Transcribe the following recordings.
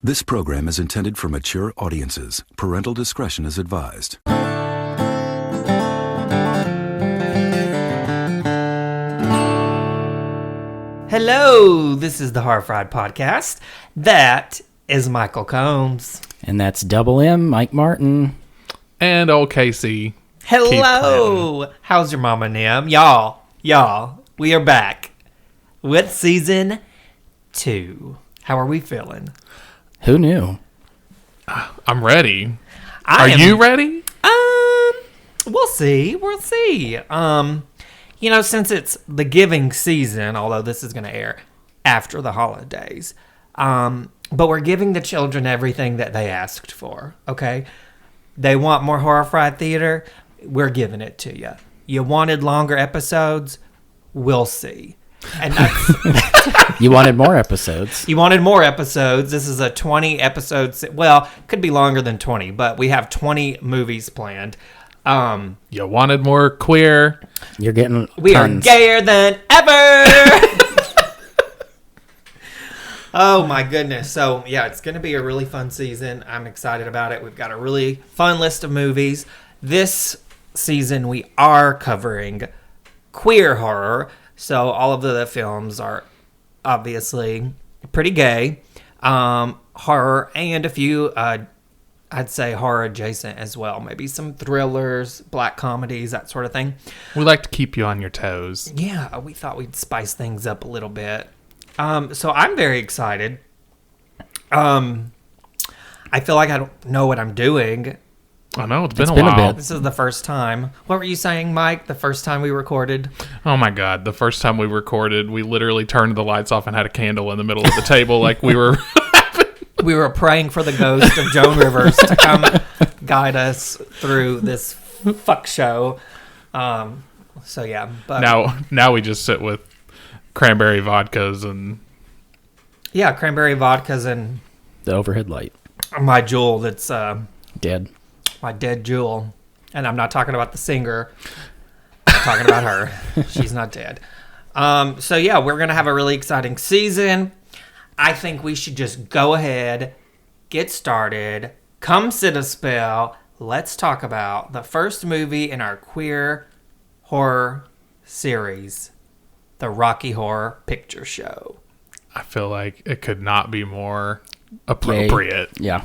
This program is intended for mature audiences. Parental discretion is advised. Hello, this is the Horror Fried Podcast. That is Michael Combs. And that's Double M, Mike Martin. And old Casey. Hello. How's your mama, Nim? Y'all, we are back with season 2. How are we feeling? Who knew? I'm ready. Are you ready? We'll see. Since it's the giving season, although this is going to air after the holidays, but we're giving the children everything that they asked for, okay? They want more Horror Fried Theater, we're giving it to you. You wanted longer episodes, we'll see. And that's You wanted more episodes. You wanted more episodes. This is a 20 episodes. Well, could be longer than 20, but we have 20 movies planned. You wanted more queer. You're getting We tons. are gayer than ever. Oh my goodness. So yeah, it's going to be a really fun season. I'm excited about it. We've got a really fun list of movies. This season we are covering queer horror. So all of the films are obviously pretty gay, horror, and a few, I'd say horror adjacent as well. Maybe some thrillers, black comedies, that sort of thing. We like to keep you on your toes. Yeah, we thought we'd spice things up a little bit. So I'm very excited. I feel like I don't know what I'm doing. I know, it's been a been a while. bit. This is the first time. What were you saying, Mike, the first time we recorded? Oh my God. The first time we recorded, we literally turned the lights off and had a candle in the middle of the table like we were... We were praying for the ghost of Joan Rivers to come guide us through this fuck show. So yeah, but Now we just sit with cranberry vodkas and... yeah, cranberry vodkas and The overhead light. my jewel that's Dead. my dead jewel. And I'm not talking about the singer. I'm talking about her. She's not dead. So yeah, we're going to have a really exciting season. I think we should just go ahead, get started, come sit a spell. Let's talk about the first movie in our queer horror series, the Rocky Horror Picture Show. I feel like it could not be more appropriate. Yeah.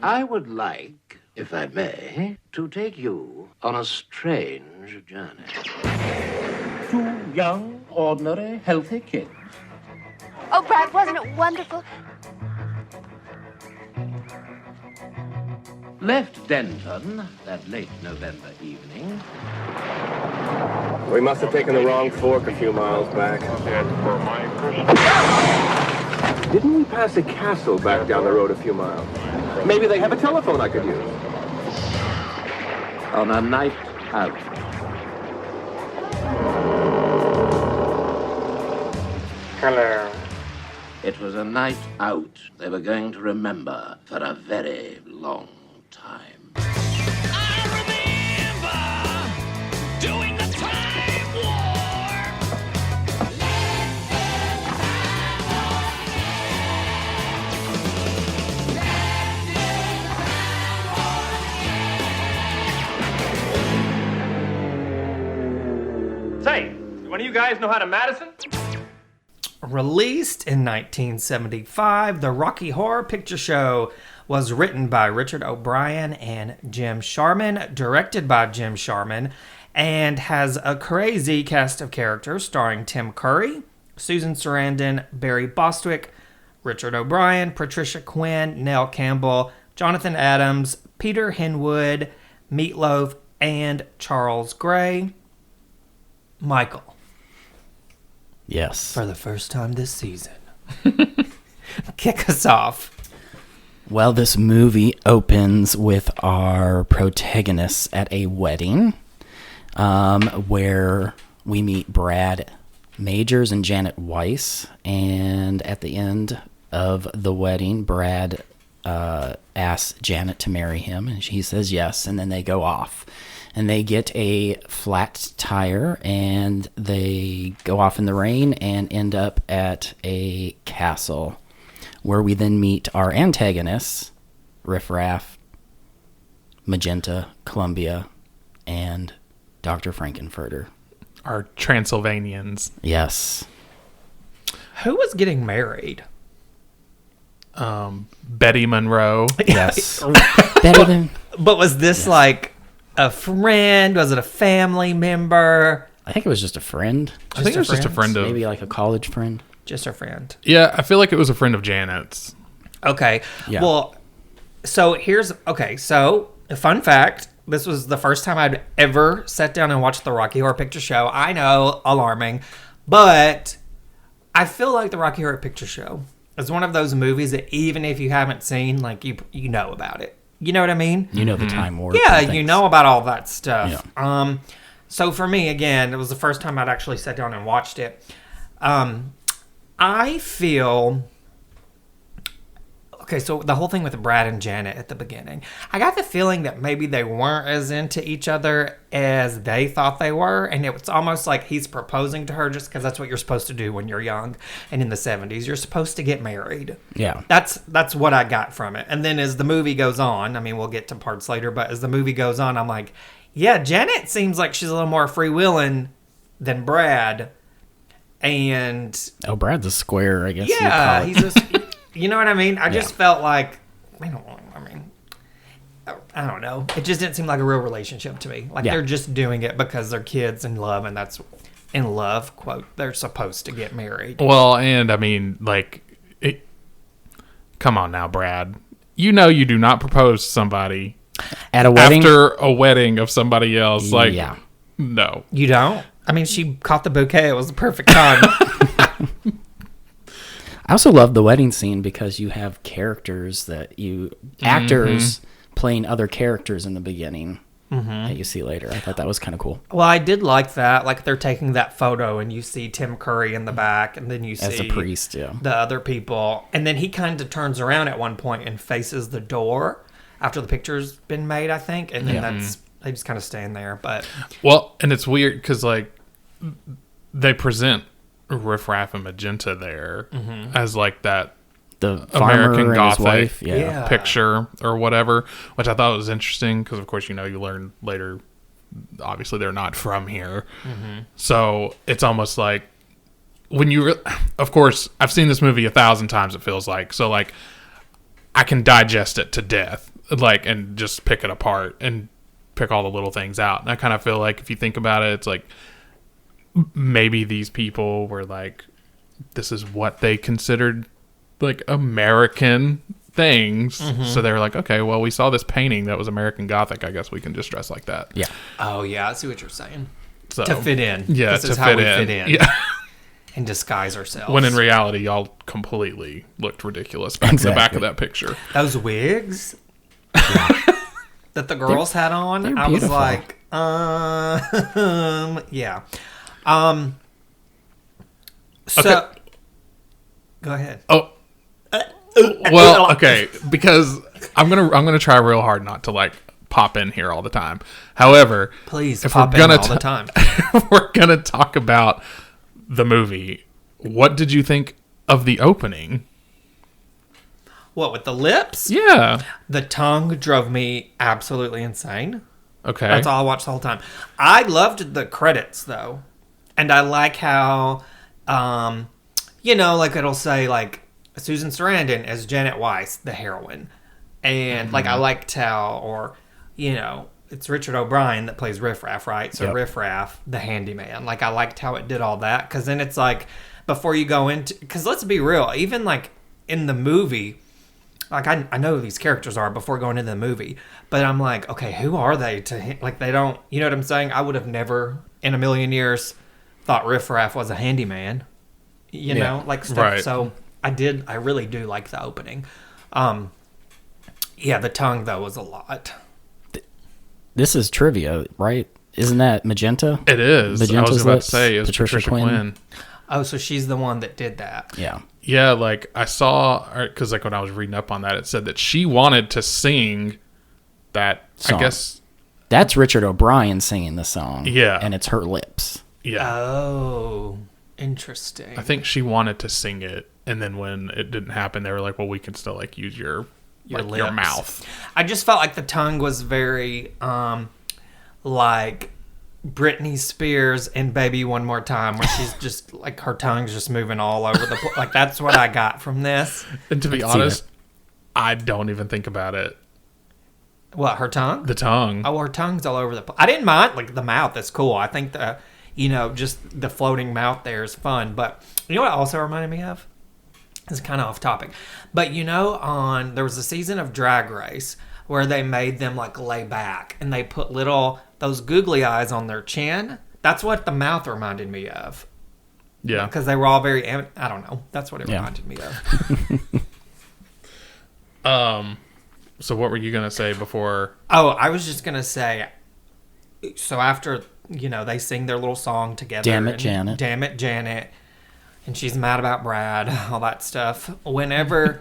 I would like, if I may, to take you on a strange journey. Two young, ordinary, healthy kids. Oh, Brad, wasn't it wonderful? Left Denton that late November evening. We must have taken the wrong fork a few miles back. Didn't we pass a castle back down the road a few miles? Maybe they have a telephone I could use. On a night out. Hello. It was a night out they were going to remember for a very long time. I remember doing the time War. Say, one of you guys know how to Madison? Released in 1975, the Rocky Horror Picture Show was written by Richard O'Brien and Jim Sharman, directed by Jim Sharman, and has a crazy cast of characters starring Tim Curry, Susan Sarandon, Barry Bostwick, Richard O'Brien, Patricia Quinn, Nell Campbell, Jonathan Adams, Peter Henwood, Meatloaf, and Charles Gray. Michael. Yes. For the first time this season. Kick us off. Well, this movie opens with our protagonists at a wedding where we meet Brad Majors and Janet Weiss. And at the end of the wedding, Brad asks Janet to marry him, and she says yes, and then they go off. And they get a flat tire, and they go off in the rain and end up at a castle where we then meet our antagonists, Riff Raff, Magenta, Columbia, and Dr. Frankenfurter. Our Transylvanians. Yes. Who was getting married? Betty Monroe. Yes. Better than... But was this like a friend? Was it a family member? I think it was just a friend. I think it was just a friend of... Maybe like a college friend. Just a friend. Yeah, I feel like it was a friend of Janet's. Okay. Yeah. Well, so so a fun fact. This was the first time I'd ever sat down and watched the Rocky Horror Picture Show. I know, alarming, but I feel like the Rocky Horror Picture Show is one of those movies that even if you haven't seen, like you know about it. You know what I mean? You know the time warp. Yeah, and you things. know about all that stuff. Yeah. So for me, again, it was the first time I'd actually sat down and watched it. I feel... Okay, so the whole thing with Brad and Janet at the beginning, I got the feeling that maybe they weren't as into each other as they thought they were, and it was almost like he's proposing to her just because that's what you're supposed to do when you're young, and in the 70s, you're supposed to get married. Yeah. That's what I got from it. And then as the movie goes on, I mean, we'll get to parts later, but as the movie goes on, I'm like, yeah, Janet seems like she's a little more freewheeling than Brad, and... Oh, Brad's a square, I guess. Yeah, you'd call it. he's a... You know what I mean? I just felt like, I don't know. It just didn't seem like a real relationship to me. Like they're just doing it because they're kids in love, and that's in love, quote, they're supposed to get married. Well, and I mean, like, come on now, Brad. You know you do not propose to somebody At a wedding? after a wedding of somebody else. Like, Yeah. no. You don't? I mean, she caught the bouquet. It was the perfect time. I also love the wedding scene because you have characters that actors playing other characters in the beginning that you see later. I thought that was kind of cool. Well, I did like that. Like they're taking that photo and you see Tim Curry in the back, and then you see As a priest, yeah. the other people. And then he kind of turns around at one point and faces the door after the picture's been made, I think. And then they just kind of stand there. But Well, and it's weird because, like, they present Riff Raff and Magenta there as, like, that The farmer American and Gothic his wife. Yeah. picture or whatever, which I thought was interesting because, of course, you learn later, obviously they're not from here. So it's almost like when of course, I've seen this movie 1,000 times, it feels like. So, like, I can digest it to death, like, and just pick it apart and pick all the little things out. And I kind of feel like if you think about it, it's like maybe these people were like, this is what they considered like American things. So they were like, okay, well, we saw this painting that was American Gothic. I guess we can just dress like that. Yeah. oh yeah, I see what you're saying. So, To fit in. Yeah, This to is how fit we in. fit in. Yeah. And disguise ourselves. When in reality, y'all completely looked ridiculous back in the back of that picture. Those wigs that the girls had on, they're I was beautiful. like, yeah. So, Okay. go ahead. Oh, well, okay, because I'm gonna try real hard not to like pop in here all the time. However, Please if pop we're in gonna all the time. we're gonna talk about the movie. What did you think of the opening? What, with the lips? Yeah. The tongue drove me absolutely insane. Okay. That's all I watched the whole time. I loved the credits, though. And I like how, like it'll say, like, Susan Sarandon as Janet Weiss, the heroine. And, like, I liked how, it's Richard O'Brien that plays Riff Raff, right? So Yep. Riff Raff, the handyman. Like, I liked how it did all that. Because then it's like, before you go into... Because let's be real, even, like, in the movie... Like, I know who these characters are before going into the movie. But I'm like, okay, who are they? Like, they don't... You know what I'm saying? I would have never, in a million years, thought Riff Raff was a handyman. You know? Like, stuff. Right. So, I really do like the opening. Yeah, the tongue, though, was a lot. This is trivia, right? Isn't that Magenta? It is. I Magenta's was about lips, to say it was Patricia Quinn. Oh, so she's the one that did that. Yeah. Yeah, like I saw, because like when I was reading up on that, it said that she wanted to sing that. Song. I guess. That's Richard O'Brien singing the song. Yeah. And it's her lips. Yeah. Oh, Interesting. I think she wanted to sing it, and then when it didn't happen, they were like, well, we can still like use your lips. mouth. I just felt like the tongue was very like Britney Spears in Baby One More Time, where she's just like her tongue's just moving all over the place. Like that's what I got from this. And to be honest, I don't even think about it. What, her tongue? The tongue. Oh, her tongue's all over the place. I didn't mind like the mouth. That's cool. I think just the floating mouth there is fun. But you know what it also reminded me of? It's kind of off topic. But there was a season of Drag Race where they made them like lay back and they put those googly eyes on their chin. That's what the mouth reminded me of. Yeah. Because they were all very, I don't know. That's what it reminded me of. So what were you going to say before? Oh, I was just going to say, so after, they sing their little song together. Damn it, Janet. Damn it, Janet. And she's mad about Brad, all that stuff. Whenever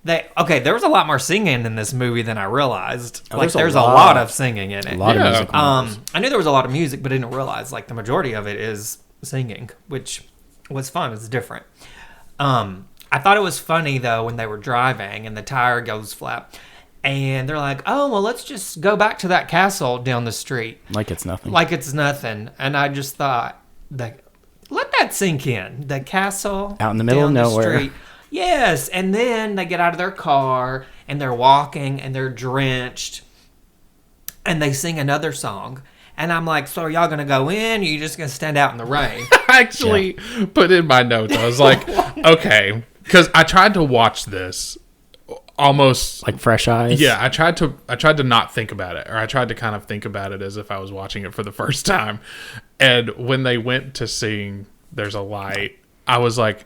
there was a lot more singing in this movie than I realized. There's a lot of singing in it. A lot of music. I knew there was a lot of music, but I didn't realize like the majority of it is singing, which was fun. It's different. I thought it was funny though when they were driving and the tire goes flat. And they're like, oh, well, let's just go back to that castle down the street. Like it's nothing. And I just thought, let that sink in. The castle. Out in the middle of nowhere. Street. Yes. And then they get out of their car and they're walking and they're drenched. And they sing another song. And I'm like, so are y'all going to go in? Or are you just going to stand out in the rain? I actually put in my notes. I was like, okay. Because I tried to watch this almost like fresh eyes. Yeah, I tried to not think about it, or I tried to kind of think about it as if I was watching it for the first time. And when they went to sing There's a Light, I was like,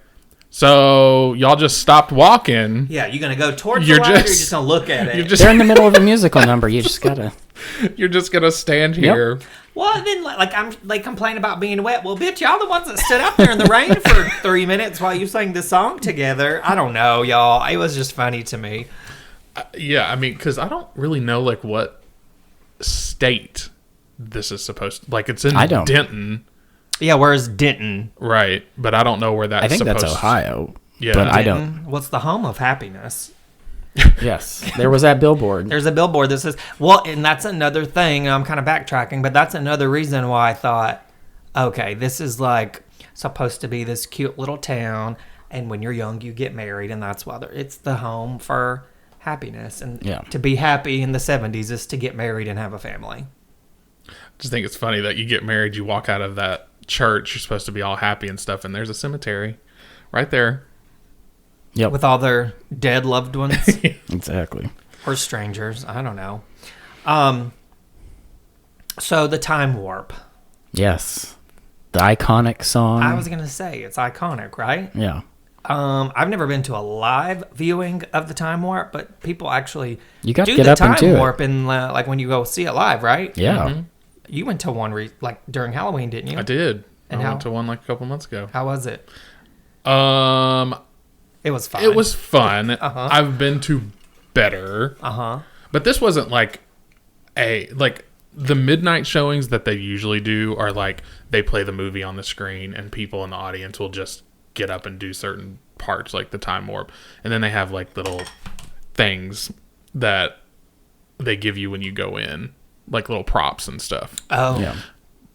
so y'all just stopped walking. Yeah, you're going to go towards the light, or you're just going to look at it? They're in the middle of a musical number. You just got to... You're just going to stand here. Yep. Well, then, they complain about being wet. Well, bitch, y'all the ones that stood out there in the rain for 3 minutes while you sang the song together. I don't know, y'all. It was just funny to me. Yeah, I mean, because I don't really know, like, what state this is supposed to... Like, it's in Denton. Yeah, where's Denton? Right, but I don't know where that's supposed to... I think that's Ohio. Yeah. But Denton, I don't... What's the home of happiness? Yes, there was that billboard. There's a billboard that says, well, and that's another thing. I'm kind of backtracking, but that's another reason why I thought, okay, this is like supposed to be this cute little town, and when you're young, you get married, and that's why it's the home for happiness. And to be happy in the 70s is to get married and have a family. I just think it's funny that you get married, you walk out of that church, you're supposed to be all happy and stuff, and there's a cemetery right there. Yep. With all their dead loved ones. Exactly. Or strangers. I don't know. So the time warp. Yes. The iconic song. I was going to say, it's iconic, right? Yeah. I've never been to a live viewing of the time warp, but people actually do the time warp in like when you go see it live, right? Yeah. Mm-hmm. You went to one during Halloween, didn't you? I did. And I went to one like a couple months ago. How was it? It was fun. It was fun. I've been to better. But this wasn't like the midnight showings that they usually do are like they play the movie on the screen and people in the audience will just get up and do certain parts like the time warp. And then they have like little things that they give you when you go in, like little props and stuff. Oh. Yeah.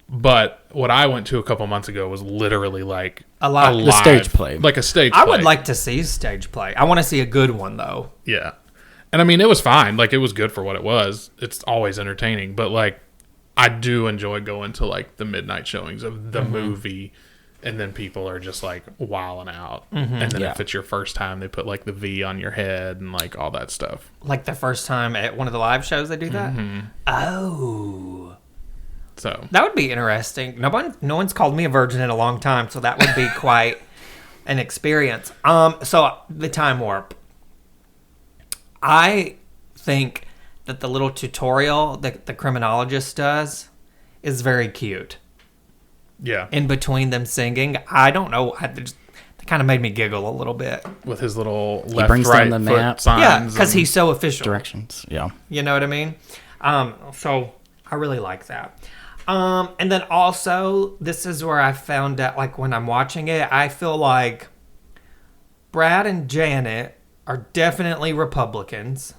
But what I went to a couple months ago was literally like a live the stage play. Like a stage play. I would like to see stage play. I want to see a good one, though. Yeah. And I mean, it was fine. Like, it was good for what it was. It's always entertaining. But, like, I do enjoy going to, like, the midnight showings of the movie. And then people are just, like, wilding out. And then if it's your first time, they put, like, the V on your head and, like, all that stuff. Like the first time at one of the live shows they do that? Oh. So that would be interesting. No one's called me a virgin in a long time, so that would be quite an experience. So the time warp. I think that the little tutorial that the criminologist does is very cute. Yeah. In between them singing, I don't know. That kind of made me giggle a little bit. With his little he left, brings right down the foot map. signs. Yeah, because he's so official. Directions. Yeah. You know what I mean? So I really like that. And then also, this is where I found out, like, when I'm watching it, I feel like Brad and Janet are definitely Republicans.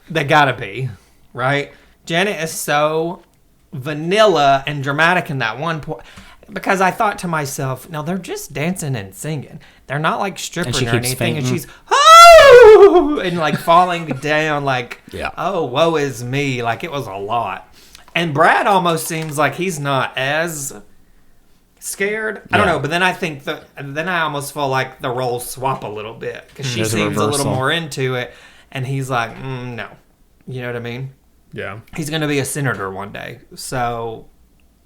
They gotta be, right? Janet is so vanilla and dramatic in that one point. Because I thought to myself, no, they're just dancing and singing. They're not like stripping or anything. Fainting. And she's, oh, and like falling down, like, Yeah. oh, woe is me. Like, it was a lot. And Brad almost seems like he's not as scared. I don't know, but then I think then I almost feel like the roles swap a little bit because she There's a seems a little reversal. more into it, and he's like, no, you know what I mean? Yeah. He's gonna be a senator one day, so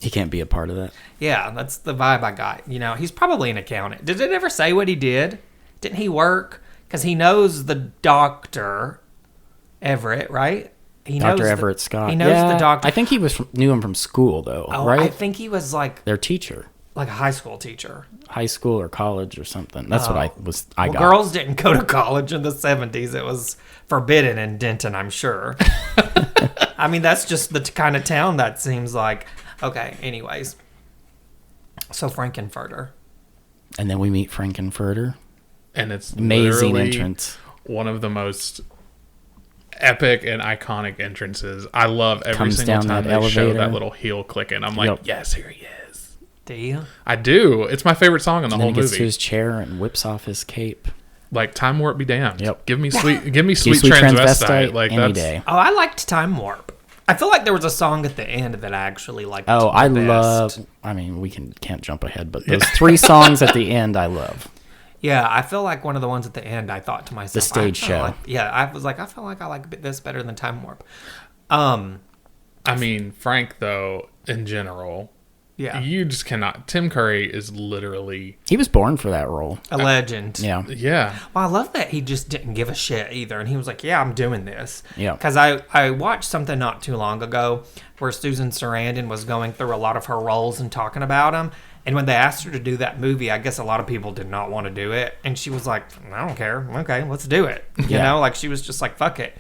He can't be a part of that. yeah, that's the vibe I got. You know, he's probably an accountant. Did it ever say what he did? Didn't he work? Because he knows the doctor Everett, right? He Dr. knows Everett Scott. He knows the doctor. I think he knew him from school, though, Oh, right? I think he was like Their teacher. a high school teacher. High school or college or something. That's what I Well, got. girls didn't go to college in the 70s. It was forbidden in Denton, I'm sure. I mean, that's just the kind of town that seems like. Okay, anyways. So Frankenfurter. And then we meet Frankenfurter. And it's Amazing literally entrance. one of the most epic and iconic entrances. I love every Comes single down time that they show elevator. that little heel clicking. I'm like, Yep. yes, here he is. Do you? I do. It's my favorite song in the And then whole he gets to movie. his chair and whips off his cape. Like Time Warp be damned. Yep. Give me sweet Sweet transvestite. Like any that's day. Oh, I liked Time Warp. I feel like there was a song at the end that I actually liked. Oh, the I best. love. I mean, we can't jump ahead, but those 3 songs at the end, I love. Yeah, I feel like one of the ones at the end. I thought to myself, The stage I kinda show. I was like, I feel like I like this better than Time Warp. I mean, Frank though, in general, Yeah, you just cannot. Tim Curry is literally He was born for that role. a legend. Yeah. yeah. Well, I love that he just didn't give a shit either, and he was like, "Yeah, I'm doing this." Yeah. Because I watched something not too long ago where Susan Sarandon was going through a lot of her roles and talking about them. And when they asked her to do that movie, I guess a lot of people did not want to do it, and she was like, "I don't care. Okay, let's do it." You Yeah. know, like she was just like, "Fuck it."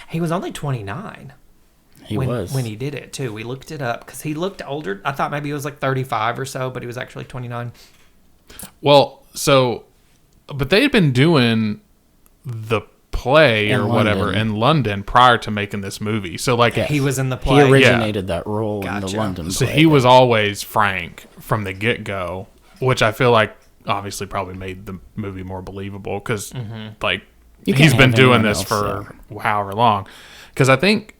He was only 29. He was. When he did it too. We looked it up because he looked older. I thought maybe he was like 35 or so, but he was actually 29. Well, so, but they'd been doing the play In or whatever London. in London prior to making this movie. So like He was in the He play. originated that role in the Gotcha. London So play. he was always Frank from the get-go, which I feel like obviously probably made the movie more believable because like You he's can't been have doing anyone this else, for however long. Because I think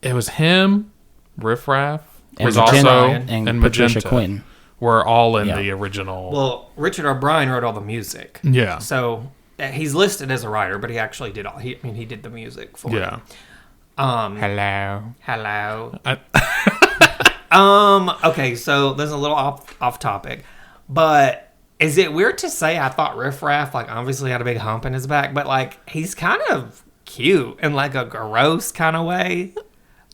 it was him, Riff Raff, And was Magenta also and Patricia Magenta Quinn. were all in Yeah. the original. Well, Richard O'Brien wrote all the music. Yeah. So he's listed as a writer, but he actually did all. He did the music for Yeah. it. Hello. Hello. I- Okay, so there's a little off topic, but is it weird to say I thought Riff Raff like obviously had a big hump in his back, but like he's kind of cute in like a gross kind of way.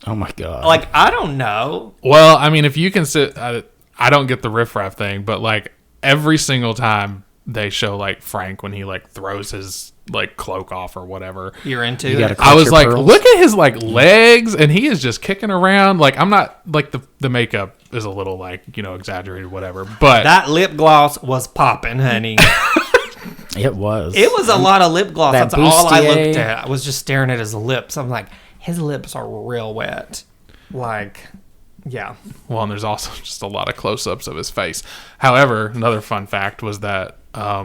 Oh my god! Like I don't know. Well, I mean, if you can sit, I don't get the Riff Raff thing, but like every single time they show like Frank when he like throws his like cloak off or whatever, You're into You it. gotta I clutch was your like, pearls. look at his like legs, and he is just kicking around. Like I'm not like the makeup is a little like exaggerated, whatever. But That lip gloss was popping, honey. It was. It was a lot of lip gloss. That That's all I bustier. looked at. I was just staring at his lips. I'm like, his lips are real wet. Like, yeah. well, and there's also just a lot of close-ups of his face. However, another fun fact was that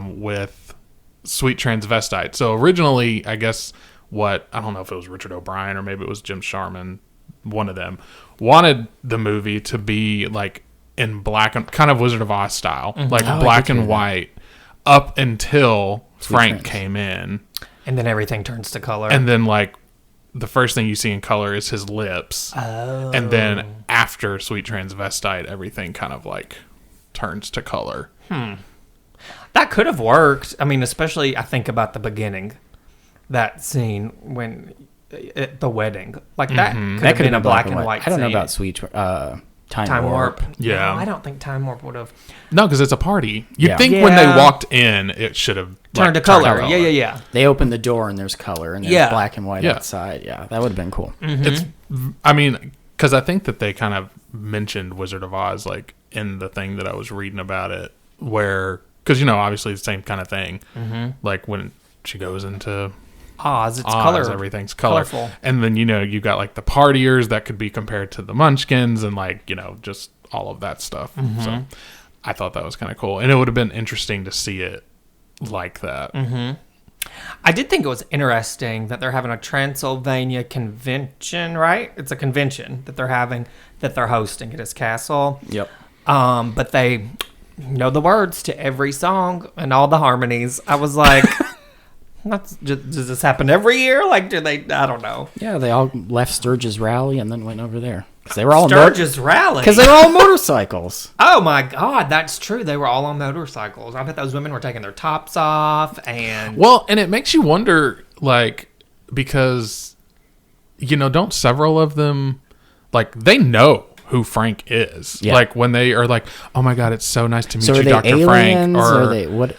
with Sweet Transvestite. So originally, I guess I don't know if it was Richard O'Brien or maybe it was Jim Sharman, one of them, wanted the movie to be like in black and kind of Wizard of Oz style, like Oh, I black did hear and that. white, up until Frank Trans. came in, And then everything turns to color. and then like the first thing you see in color is his lips, and then after Sweet Transvestite, everything kind of like turns to color. that could have worked. I mean, especially I think about the beginning, that scene when at the wedding, like that could have that could been a black and white. I don't know scene. about Sweet Time Warp. Yeah. No, I don't think Time Warp would have No, because it's a party. You'd Yeah. think when they Yeah. walked in, it should have turned to color. Yeah. They open the door and there's color and there's Yeah. black and white Yeah. outside. Yeah, that would have been cool. It's, I mean, because I think that they kind of mentioned Wizard of Oz, like, in the thing that I was reading about it, where, because, you know, obviously the same kind of thing. Like, when she goes into Oz, it's Oz, color. everything's color. Colorful. And then, you know, you got, like, the partiers that could be compared to the Munchkins and, like, you know, just all of that stuff. So I thought that was kind of cool. And it would have been interesting to see it like that. I did think it was interesting that they're having a Transylvania convention, right? It's a convention that they're hosting at his castle. Yep. But they know the words to every song and all the harmonies. I was like, does this happen every year? Like, do they? I don't know. Yeah, they all left Sturgis Rally and then went over there. Because they were all Sturgis Rally. Because they were all motorcycles. Oh my God, that's true. They were all on motorcycles. I bet those women were taking their tops off and. Well, and it makes you wonder, like, because, you know, don't several of them, like, they know who Frank is. Yeah. Like, when they are like, oh my God, it's so nice to meet So you, are they Dr. aliens? Frank. Or are they what?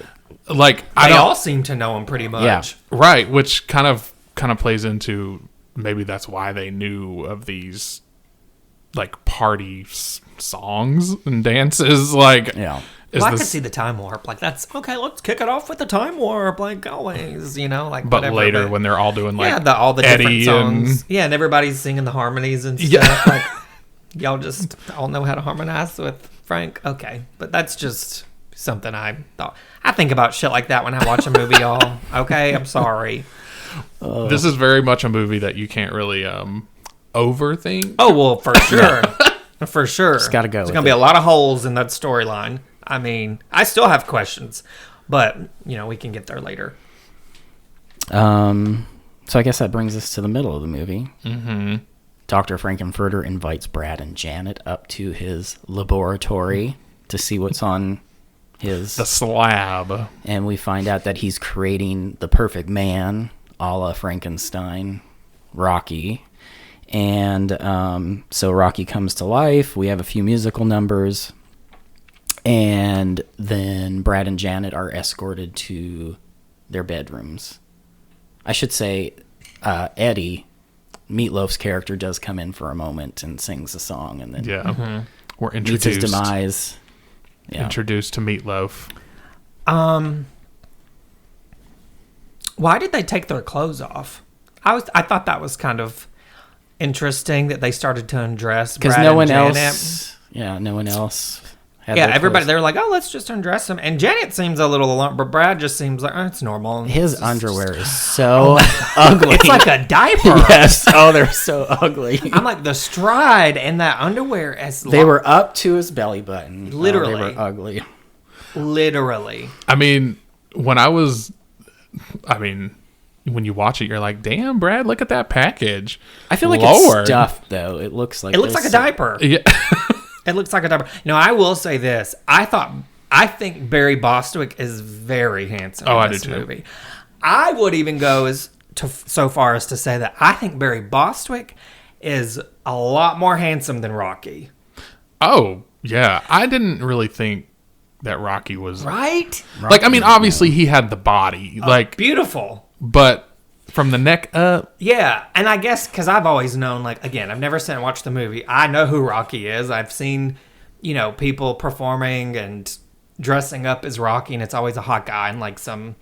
Like, They all seem to know him pretty much. Yeah. right, which kind of plays into maybe that's why they knew of these, like, party songs and dances. Like, Yeah. is Well, I this- could see the Time Warp. Like, that's okay. Let's kick it off with the Time Warp, like always. You know, like. but whatever, later when they're all doing, like, all the Eddie different songs. and Yeah, and everybody's singing the harmonies and stuff. Yeah. Like, y'all just all know how to harmonize with Frank. Okay, but that's just something I thought. I think about shit like that when I watch a movie. Y'all, okay? I'm sorry. this is very much a movie that you can't really overthink. Oh well, for sure, for sure. Just gotta go There's with gonna be it. a lot of holes in that storyline. I mean, I still have questions, but you know we can get there later. So I guess that brings us to the middle of the movie. Dr. Frankenfurter invites Brad and Janet up to his laboratory to see what's on his... The slab. And we find out that he's creating the perfect man, a la Frankenstein, Rocky. And so Rocky comes to life. We have a few musical numbers. And then Brad and Janet are escorted to their bedrooms. I should say Eddie, Meatloaf's character, does come in for a moment and sings a song. And then We're meets his introduced demise. Yeah. introduced to Meatloaf. Why did they take their clothes off? I thought that was kind of interesting that they started to undress Because Brad no and one Janet. else... Yeah, no one else... had Yeah, their everybody, clothes. they were like, oh, let's just undress him. And Janet seems a little alarmed, but Brad just seems like, oh, it's normal. His underwear is so ugly. It's like a diaper. Yes. Oh, they're so ugly. I'm like, the stride and that underwear as They were up to his belly button. Literally. Oh, they were ugly. literally. I mean, when you watch it, you're like, damn, Brad, look at that package. I feel like Lord. it's stuffed, though. It looks like It looks like a diaper. Yeah. It looks like a diaper. No, I will say this. I think Barry Bostwick is very handsome Oh, I in do this too. movie. I would even go so far as to say that I think Barry Bostwick is a lot more handsome than Rocky. Oh, yeah. I didn't really think that Rocky was... Right? Like, I mean, obviously he had the body. Like, Beautiful. but from the neck up... Yeah, and I guess because I've always known, like, again, I've never sat and watched the movie. I know who Rocky is. I've seen, people performing and dressing up as Rocky, and it's always a hot guy in, like, some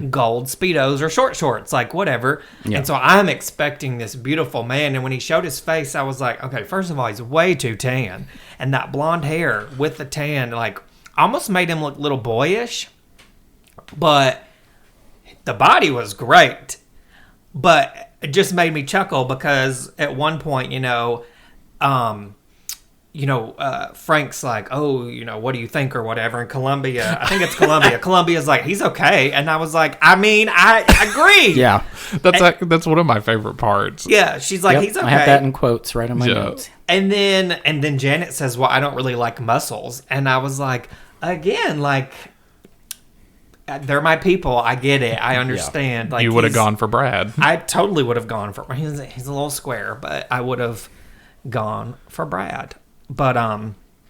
gold Speedos or short shorts, like, whatever. Yeah. And so I'm expecting this beautiful man, and when he showed his face, I was like, okay, first of all, he's way too tan. And that blonde hair with the tan, like, almost made him look a little boyish. But the body was great. But it just made me chuckle because at one point, Frank's like, oh, what do you think or whatever. And Columbia, I think it's Columbia. Columbia's like, he's okay. And I was like, I mean, I agree. Yeah. That's one of my favorite parts. Yeah. She's like, Yep, he's okay. I have that in quotes right on my Yeah. notes. And then Janet says, well, I don't really like muscles. And I was like, again, like, they're my people. I get it. I understand. Like, You would have gone for Brad. I totally would have gone for. He's a little square, but I would have gone for Brad. But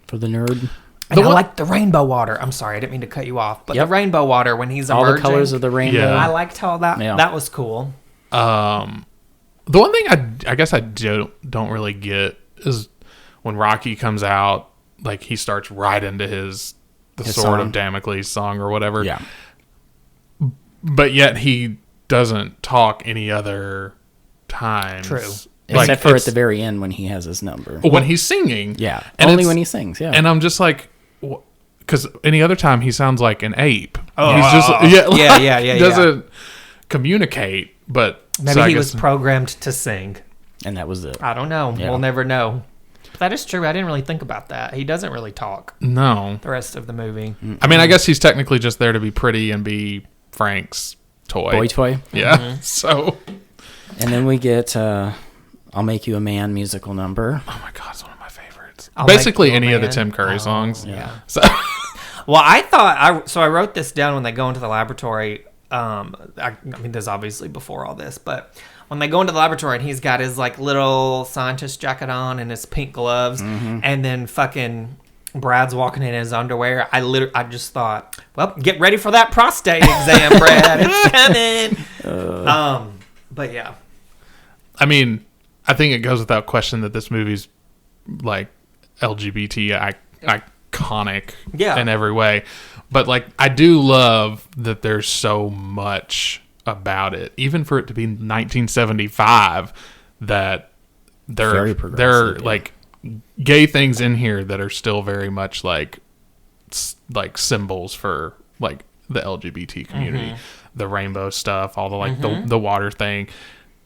For the nerd. and I like the rainbow water. I'm sorry, I didn't mean to cut you off. But the rainbow water when he's all emerging, the colors of the rainbow. Yeah. I liked how that was cool. The one thing I guess I don't really get is when Rocky comes out, like he starts right into his Sword song. of Damocles song or whatever. Yeah. But yet he doesn't talk any other times. True. Except for at the very end when he has his number. when he's singing. Yeah. And Only it's- when he sings, yeah. And I'm just like, because any other time he sounds like an ape. Oh. He's just Yeah. He doesn't communicate, but Maybe so I he guess- was programmed to sing. And that was it. I don't know. Yeah. We'll never know. But that is true. I didn't really think about that. He doesn't really talk no. the rest of the movie. I mean, I guess he's technically just there to be pretty and be Frank's toy. Boy toy. Yeah. Mm-hmm. So. And then we get I'll Make You a Man musical number. Oh my God, it's one of my favorites. I'll Basically, Make You a any of the Man. Tim Curry songs. Yeah. So. Well, I thought I wrote this down when they go into the laboratory. I mean, there's obviously before all this, but when they go into the laboratory and he's got his like little scientist jacket on and his pink gloves, and then fucking Brad's walking in his underwear, I just thought, well, get ready for that prostate exam, Brad. It's coming. But yeah, I mean, I think it goes without question that this movie's like LGBT iconic in every way. But like, I do love that there's so much about it, even for it to be 1975, that Very there progressive, are yeah. like gay things in here that are still very much like symbols for like the LGBT community, the rainbow stuff, all the like the water thing,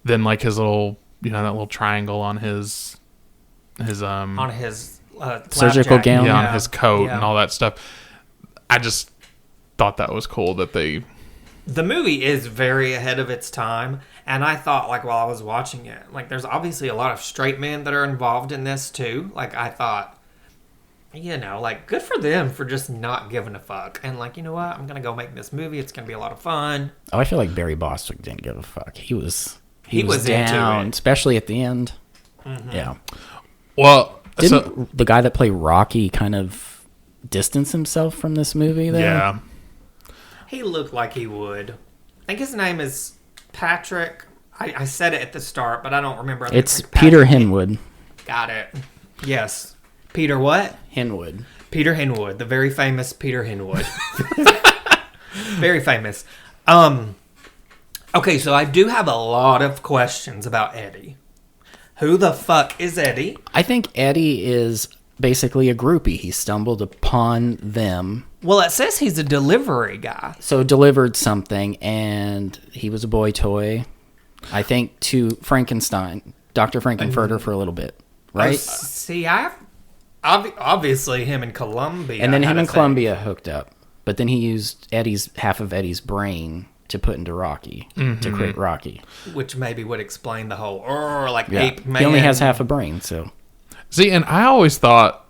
then like his little, you know, that little triangle on his on his Surgical flapjack. gown. on his coat Yeah. and all that stuff. I just thought that was cool that they. The movie is very ahead of its time, and I thought, like, while I was watching it, like, there's obviously a lot of straight men that are involved in this, too. Like, I thought, you know, like, good for them for just not giving a fuck. And, like, you know what? I'm going to go make this movie. It's going to be a lot of fun. Oh, I feel like Barry Bostwick didn't give a fuck. He was was into down, it. especially at the end. Yeah. Well, Didn't the guy that played Rocky kind of distance himself from this movie there? yeah. He looked like he would. I think his name is Patrick. I said it at the start, but I don't remember. I think It's like Peter Patrick- Hinwood. Got it. Yes. Peter what? Hinwood. Peter Hinwood, the very famous Peter Hinwood. Very famous. Okay, so I do have a lot of questions about Eddie. Who the fuck is Eddie? I think Eddie is basically a groupie. He stumbled upon them. Well, it says he's a delivery guy. So delivered something, and he was a boy toy, I think, to Frankenstein, Dr. Frankenfurter for a little bit, right? See, obviously him and Columbia. And then had him a and thing. Columbia hooked up. But then he used half of Eddie's brain to put into Rocky, to create Rocky. Which maybe would explain the whole, Yeah. ape man. He only has half a brain, so... See, and I always thought,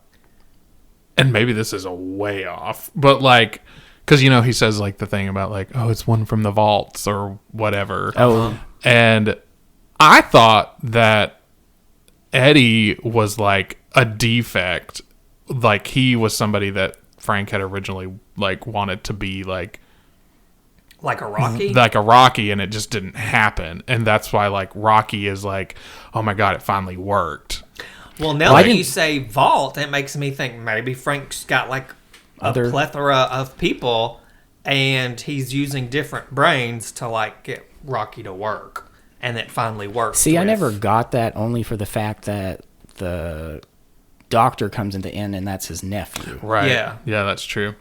and maybe this is a way off, but like, because, you know, he says like the thing about like, oh, it's one from the vaults or whatever. Oh. And I thought that Eddie was like a defect. Like he was somebody that Frank had originally like wanted to be like Like a Rocky? a Rocky, and it just didn't happen. And that's why like Rocky is like, oh my God, it finally worked. Well, now I that didn't- you say vault, it makes me think maybe Frank's got like a Other- plethora of people, and he's using different brains to like get Rocky to work, and it finally works. See, I with- never got that, only for the fact that the doctor comes in the end, and that's his nephew. Right. Yeah. Yeah, that's true.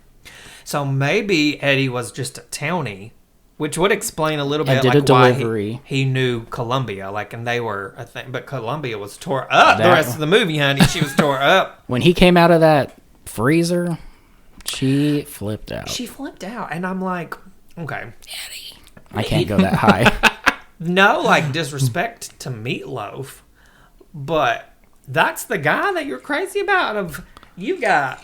So maybe Eddie was just a townie, which would explain a little And bit did like a why delivery. he knew Columbia, like, and they were a thing. But Columbia was tore up. The That- rest of the movie, honey, she was tore up. When he came out of that freezer, she flipped out. She flipped out, and I'm like, okay. I can't go that high. No, like, disrespect to Meatloaf, but that's the guy that you're crazy about. You got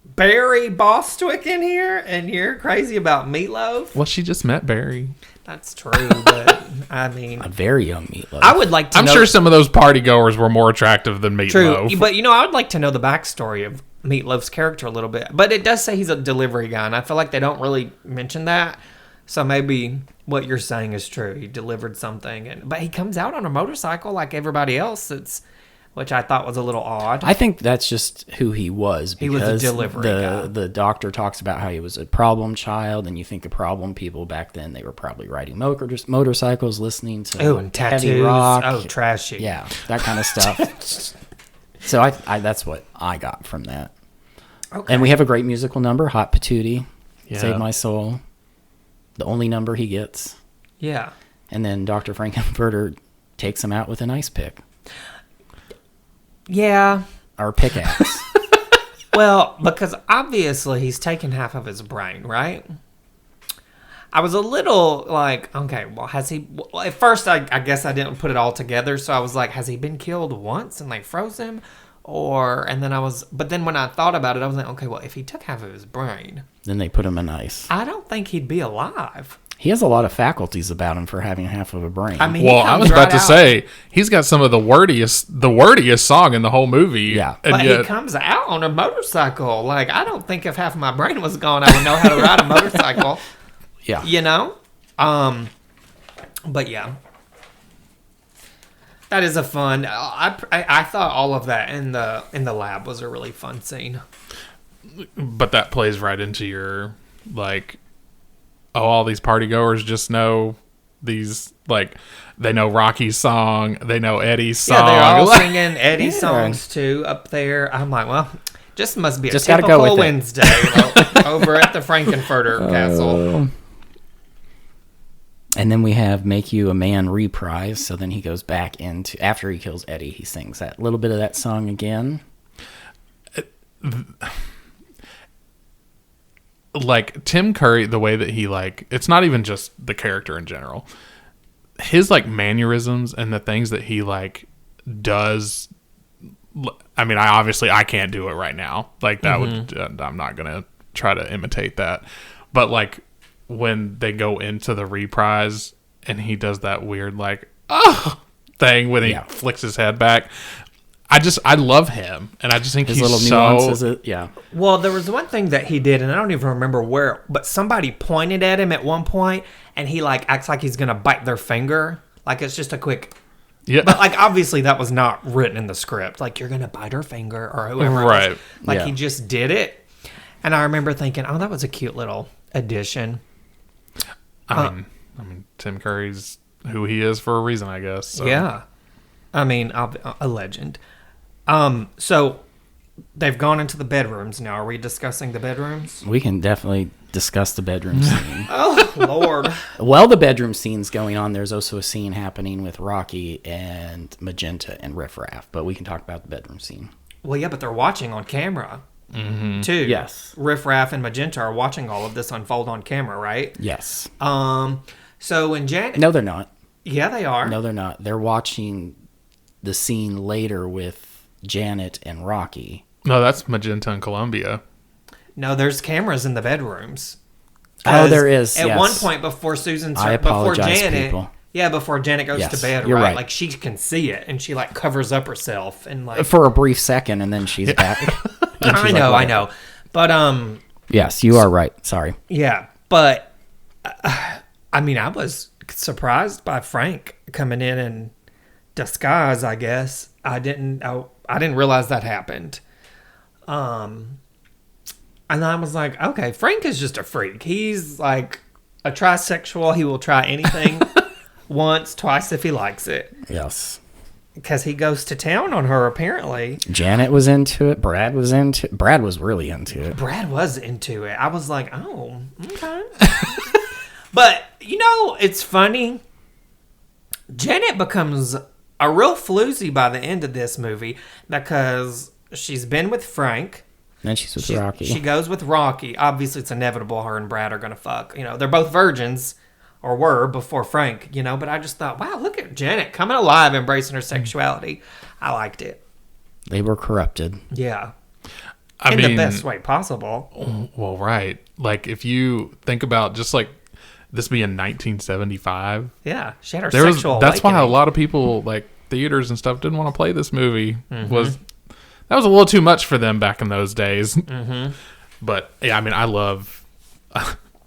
Barry Bostwick in here, and you're crazy about Meatloaf? Well, she just met Barry. That's true, but I mean, A very young Meatloaf. I would like to I'm know. sure some of those party goers were more attractive than Meatloaf. True, but I would like to know the backstory of Meatloaf's character a little bit. But it does say he's a delivery guy, and I feel like they don't really mention that. So maybe what you're saying is true. He delivered something, but he comes out on a motorcycle like everybody else. Which I thought was a little odd. I think that's just who he was. He was a because delivery guy. The doctor talks about how he was a problem child, and you think the problem people back then, they were probably riding motorcycles, listening to and heavy tattoos. rock. Oh, trashy. Yeah, that kind of stuff. So I that's what I got from that. Okay. And we have a great musical number, Hot Patootie, Yeah. Save My Soul. The only number he gets. Yeah. And then Dr. Frankenfurter takes him out with an ice pick. Yeah. Or pickaxe. Well, because obviously he's taken half of his brain, right? I was a little like, okay, well, has he... Well, at first, I guess I didn't put it all together, so I was like, has he been killed once and they froze him? And then but then when I thought about it, I was like, okay, well, if he took half of his brain, Then they put him in ice. I don't think he'd be alive. He has a lot of faculties about him for having half of a brain. I mean, Well, he I comes was about right to out. say he's got some of the wordiest song in the whole movie. Yeah. and But yet, he comes out on a motorcycle. Like, I don't think if half of my brain was gone, I would know how to ride a motorcycle. yeah. You know? But yeah. That is a fun... I thought all of that in the lab was a really fun scene. but that plays right into your like, oh, all these party goers just know these, like, they know Rocky's song, they know Eddie's song. Yeah, they're all Like, singing Eddie's Yeah. songs too up there. I'm like, well, just must be a Just gotta go typical with it. Wednesday over at the Frankenfurter Castle. And then we have Make You a Man reprise. So then he goes back into, after he kills Eddie, he sings that little bit of that song again. like Tim Curry, the way that he, like, it's not even just the character in general. His, like, mannerisms and the things that he, like, does. I mean, I can't do it right now. Like, that would, I'm not going to try to imitate that. But, like, when they go into the reprise and he does that weird, like, thing when he flicks his head back. I love him, and I just think His he's little so... nuances, yeah. Well, there was one thing that he did, and I don't even remember where, but somebody pointed at him at one point, and he, like, acts like he's going to bite their finger. Like, it's just a quick... Yeah. But, like, obviously that was not written in the script. Like, you're going to bite her finger, or whoever it was. Right. Like, Yeah. he just did it. And I remember thinking, oh, that was a cute little addition. I mean, Tim Curry's who he is for a reason, I guess. So. Yeah. I mean, a legend. So they've gone into the bedrooms now. Are we discussing the bedrooms? We can definitely discuss the bedroom scene. Oh, Lord. While the bedroom scene's going on, there's also a scene happening with Rocky and Magenta and Riff Raff, but we can talk about the bedroom scene. Well, yeah, but they're watching on camera, too. Yes. Riff Raff and Magenta are watching all of this unfold on camera, right? Yes. So when Janet... No, they're not. Yeah, they are. No, they're not. They're watching the scene later with Janet and Rocky. No, that's Magenta and Columbia. No, there's cameras in the bedrooms. Oh, there is, At yes. one point before Susan... I apologize, people. Yeah, before Janet goes Yes, to bed, you're right? right. Like, she can see it, and she, like, covers up herself, and, like... For a brief second, and then she's back. And she's I like, know. But, Yes, you are right. Sorry. yeah. But, I mean, I was surprised by Frank coming in disguise, I guess. I didn't realize that happened. And I was like, okay, Frank is just a freak. He's like a trisexual. He will try anything once, twice if he likes it. Yes. Because he goes to town on her, apparently. Janet was into it. Brad was really into it. Brad was into it. I was like, oh, okay. But, it's funny. Janet becomes a real floozy by the end of this movie because she's been with Frank. Then she's with Rocky. She goes with Rocky. Obviously, it's inevitable her and Brad are going to fuck. They're both virgins, or were before Frank, but I just thought, wow, look at Janet coming alive, embracing her sexuality. I liked it. They were corrupted. Yeah. in the best way possible. Well, right. Like, if you think about just like this being 1975. Yeah, she had her sexual That's why a awakening. lot of people, like theaters and stuff, didn't want to play this movie. Mm-hmm. That was a little too much for them back in those days. Mm-hmm. But yeah, I mean,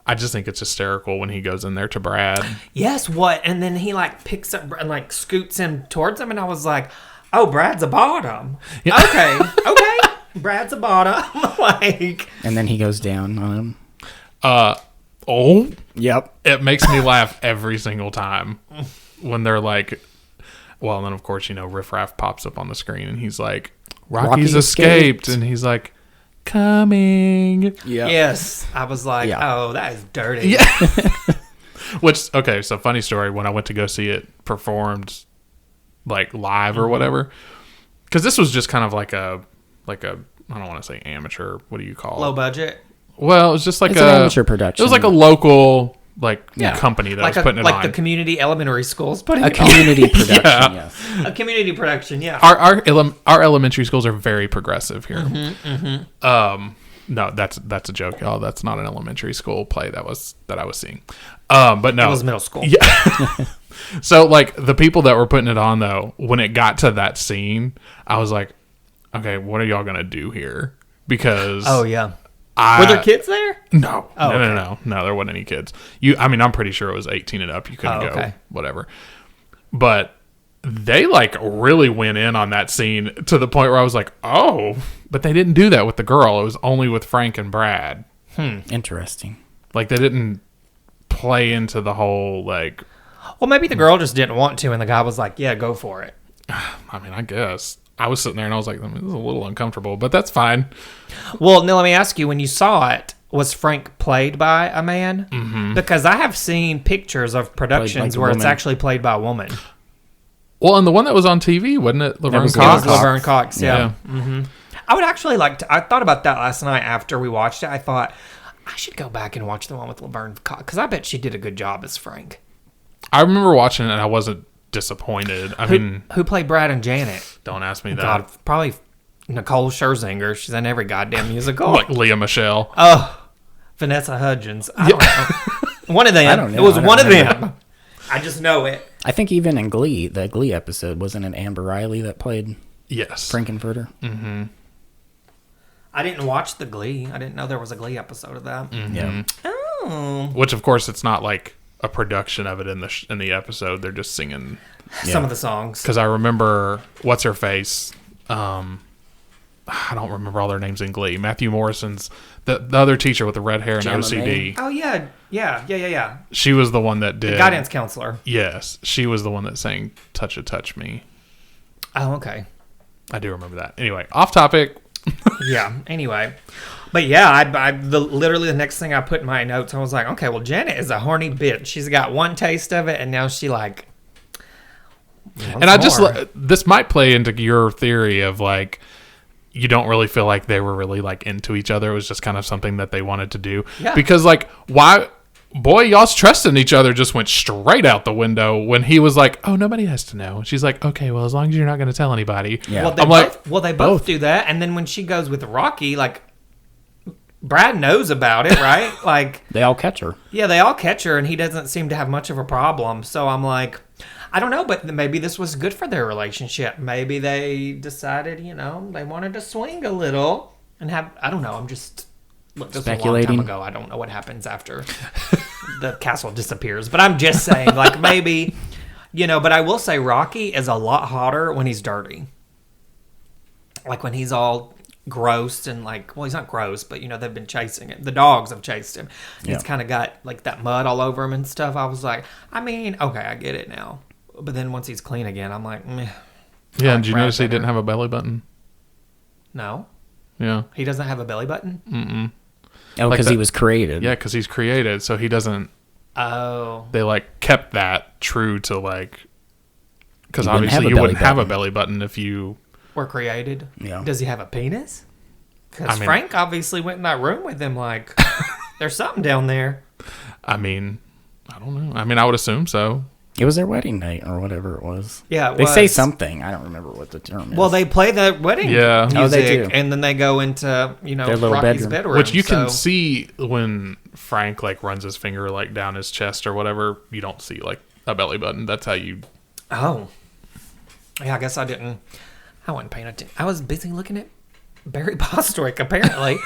I just think it's hysterical when he goes in there to Brad. Yes, what? And then he like picks up and like scoots him towards him, and I was like, "Oh, Brad's a bottom." Yeah. Okay, Brad's a bottom. Like, And then he goes down on him. Oh, Yep. it makes me laugh every single time when they're like, well, and then of course, Riff Raff pops up on the screen and he's like, Rocky's escaped. And he's like, coming. Yeah. yes, I was like, Yeah. "Oh, that is dirty." Yeah. Which, okay, so funny story. When I went to go see it performed like live or whatever, because this was just kind of like a, I don't want to say amateur. What do you call Low it? budget, Well, it was just like It's an amateur production. It was like a local Yeah. company that like was putting it on. the community elementary schools putting A it on. community production, Yeah. yes. A community production. Yeah. Our elementary schools are very progressive here. Mm-hmm, No, that's a joke, y'all. That's not an elementary school play that I was seeing. But no, It was middle school. Yeah. So like the people that were putting it on though, when it got to that scene, I was like, okay, what are y'all gonna do here? Because Oh yeah. Were there kids there? No, Oh, no, okay. no. There wasn't any kids. I'm pretty sure it was 18 and up. You couldn't Oh, go, okay. whatever. But they like really went in on that scene to the point where I was like, oh, but they didn't do that with the girl. It was only with Frank and Brad. Interesting. Like they didn't play into the whole like. Well, maybe the girl just didn't want to, and the guy was like, "Yeah, go for it." I mean, I guess I was sitting there and I was like, this is a little uncomfortable, but that's fine. Well, now let me ask you: when you saw it, was Frank played by a man? Mm-hmm. Because I have seen pictures of productions a where it's woman. actually played by a woman. Well, and the one that was on TV, wasn't it? Laverne was Cox. It was Laverne Cox. Yeah. Yeah. I would actually like to. I thought about that last night after we watched it. I thought I should go back and watch the one with Laverne Cox because I bet she did a good job as Frank. I remember watching it and I wasn't disappointed. I mean, Who played Brad and Janet? don't ask me that. God, probably Nicole Scherzinger. She's in every goddamn musical. Like Leah Michelle. Oh, Vanessa Hudgens. I don't know. One of them. I don't know. It was I don't one of remember. them. I just know it. I think even in Glee, the Glee episode, wasn't it Amber Riley that played Yes. Frankenfurter? I didn't watch the Glee. I didn't know there was a Glee episode of that. Yeah. Oh. Which, of course, it's not like a production of it in the episode. They're just singing. Some of the songs. Because I remember what's her face. I don't remember all their names in Glee. Matthew Morrison's the other teacher with the red hair and Gemma OCD. May? Oh, yeah. She was the one that did The guidance counselor. Yes, she was the one that sang "Touch It, Touch Me." Oh, okay. I do remember that. Anyway, off topic. Yeah. Anyway, but yeah, literally the next thing I put in my notes, I was like, okay, well, Janet is a horny bitch. She's got one taste of it, and now she like. And I just this might play into your theory of like you don't really feel like they were really like into each other. It was just kind of something that they wanted to do. Yeah. Because like why, boy, y'all's trust in each other just went straight out the window when he was like, "Oh, nobody has to know." She's like, "Okay, well, as long as you're not going to tell anybody." Yeah. Well, they both do that, and then when she goes with Rocky, like Brad knows about it, right? Like They all catch her. yeah, they all catch her, and he doesn't seem to have much of a problem. So I'm like, I don't know, but maybe this was good for their relationship. Maybe they decided, they wanted to swing a little and have. I don't know. I'm just. Look, this was a long Speculating. time ago. I don't know what happens after the castle disappears. But I'm just saying, like, maybe, but I will say Rocky is a lot hotter when he's dirty. Like, when he's all gross and, like, well, he's not gross, but, they've been chasing him. The dogs have chased him. Yeah. He's kind of got, like, that mud all over him and stuff. I was like, okay, I get it now. But then once he's clean again, I'm like, meh. Yeah, like and did you Brad notice he better. didn't have a belly button? No. Yeah. He doesn't have a belly button? Oh, Like because that- he was created. Yeah, because he's created, so he doesn't. Oh. They like kept that true to like, because He wouldn't have obviously a you belly wouldn't have a button. belly button if you. Were created? Yeah. Does he have a penis? Because I mean- Frank obviously went in that room with him like, there's something down there. I mean, I don't know. I mean, I would assume so. It was their wedding night or whatever it was. Yeah, it they say was. something. I don't remember what the term is. Well, they play the wedding Yeah. music, Oh, they do. and then they go into Their little Rocky's bedroom. Which you can so- see when Frank like runs his finger like down his chest or whatever. You don't see like a belly button. That's how you. Oh, yeah. I guess I didn't. I wasn't paying attention. I was busy looking at Barry Bostwick. Apparently,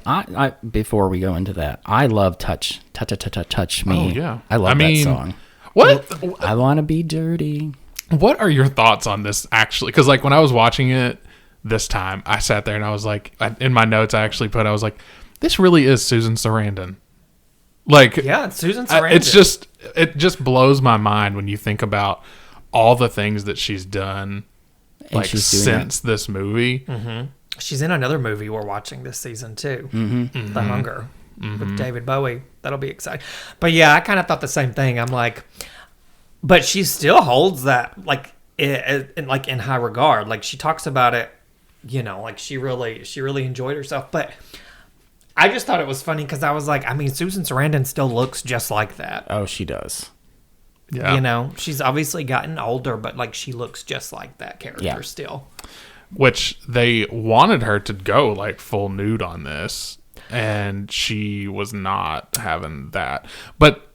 I before we go into that, I love touch me. Oh yeah. I love that song. What? I want to be dirty. What are your thoughts on this actually? Because like when I was watching it this time, I sat there and I was like, in my notes I actually put, I was like, this really is Susan Sarandon. Like, yeah, it's Susan Sarandon. it just blows my mind when you think about all the things that she's done, And like she's doing since this movie. She's in another movie we're watching this season too, Mm-hmm. The Hunger with David Bowie. That'll be exciting. But yeah, I kind of thought the same thing. I'm like, but she still holds that like in high regard. Like she talks about it, like she really enjoyed herself. But I just thought it was funny because I was like, I mean, Susan Sarandon still looks just like that. Oh, she does. Yeah. She's obviously gotten older, but like she looks just like that character still. Which they wanted her to go like full nude on this, and she was not having that. But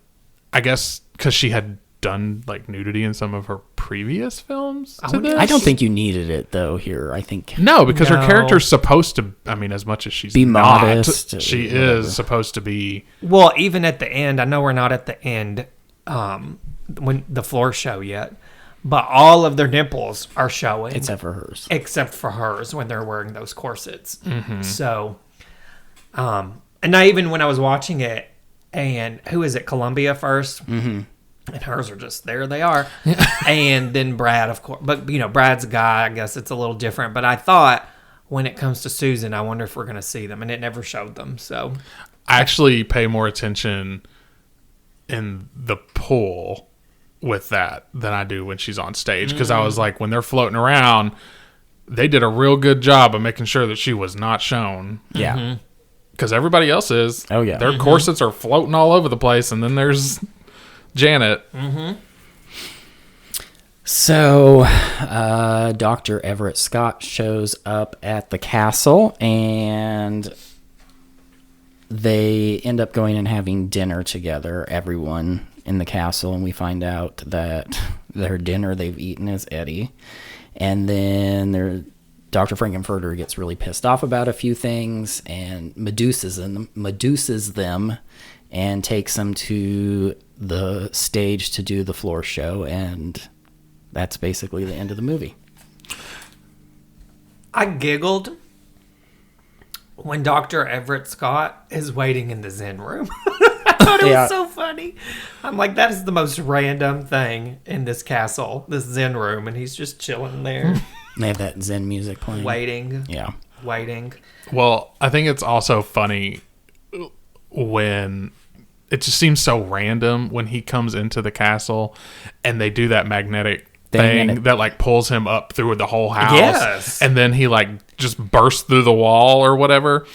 I guess because she had done like nudity in some of her previous films to this? I don't think you needed it though here. I think No, because her No. character's supposed to, I mean, as much as she's Be not, modest, she whatever. is supposed to be. Well, even at the end, I know we're not at the end when the floor show yet, but all of their nipples are showing. except for hers. Except for hers when they're wearing those corsets. So, and I even when I was watching it, and who is it? Columbia 1st, and hers are just there. They are, and then Brad, of course. But Brad's a guy. I guess it's a little different. But I thought when it comes to Susan, I wonder if we're gonna see them, and it never showed them. So, I actually pay more attention in the pool with that than I do when she's on stage, because I was like, when they're floating around, they did a real good job of making sure that she was not shown. Yeah. Because everybody else is. Oh, yeah. Their corsets are floating all over the place, and then there's Janet. So, Dr. Everett Scott shows up at the castle, and they end up going and having dinner together, everyone in the castle, and we find out that their dinner they've eaten is Eddie. And then Dr. Frankenfurter gets really pissed off about a few things and Meduses them and takes them to the stage to do the floor show, and that's basically the end of the movie. I giggled when Dr. Everett Scott is waiting in the Zen room. I thought it was so funny. I'm like, that is the most random thing in this castle, this Zen room, and he's just chilling there, They have that Zen music playing. waiting. Yeah. Well, I think it's also funny when it just seems so random when he comes into the castle and they do that magnetic thing that like pulls him up through the whole house. Yes. And then he like just bursts through the wall or whatever.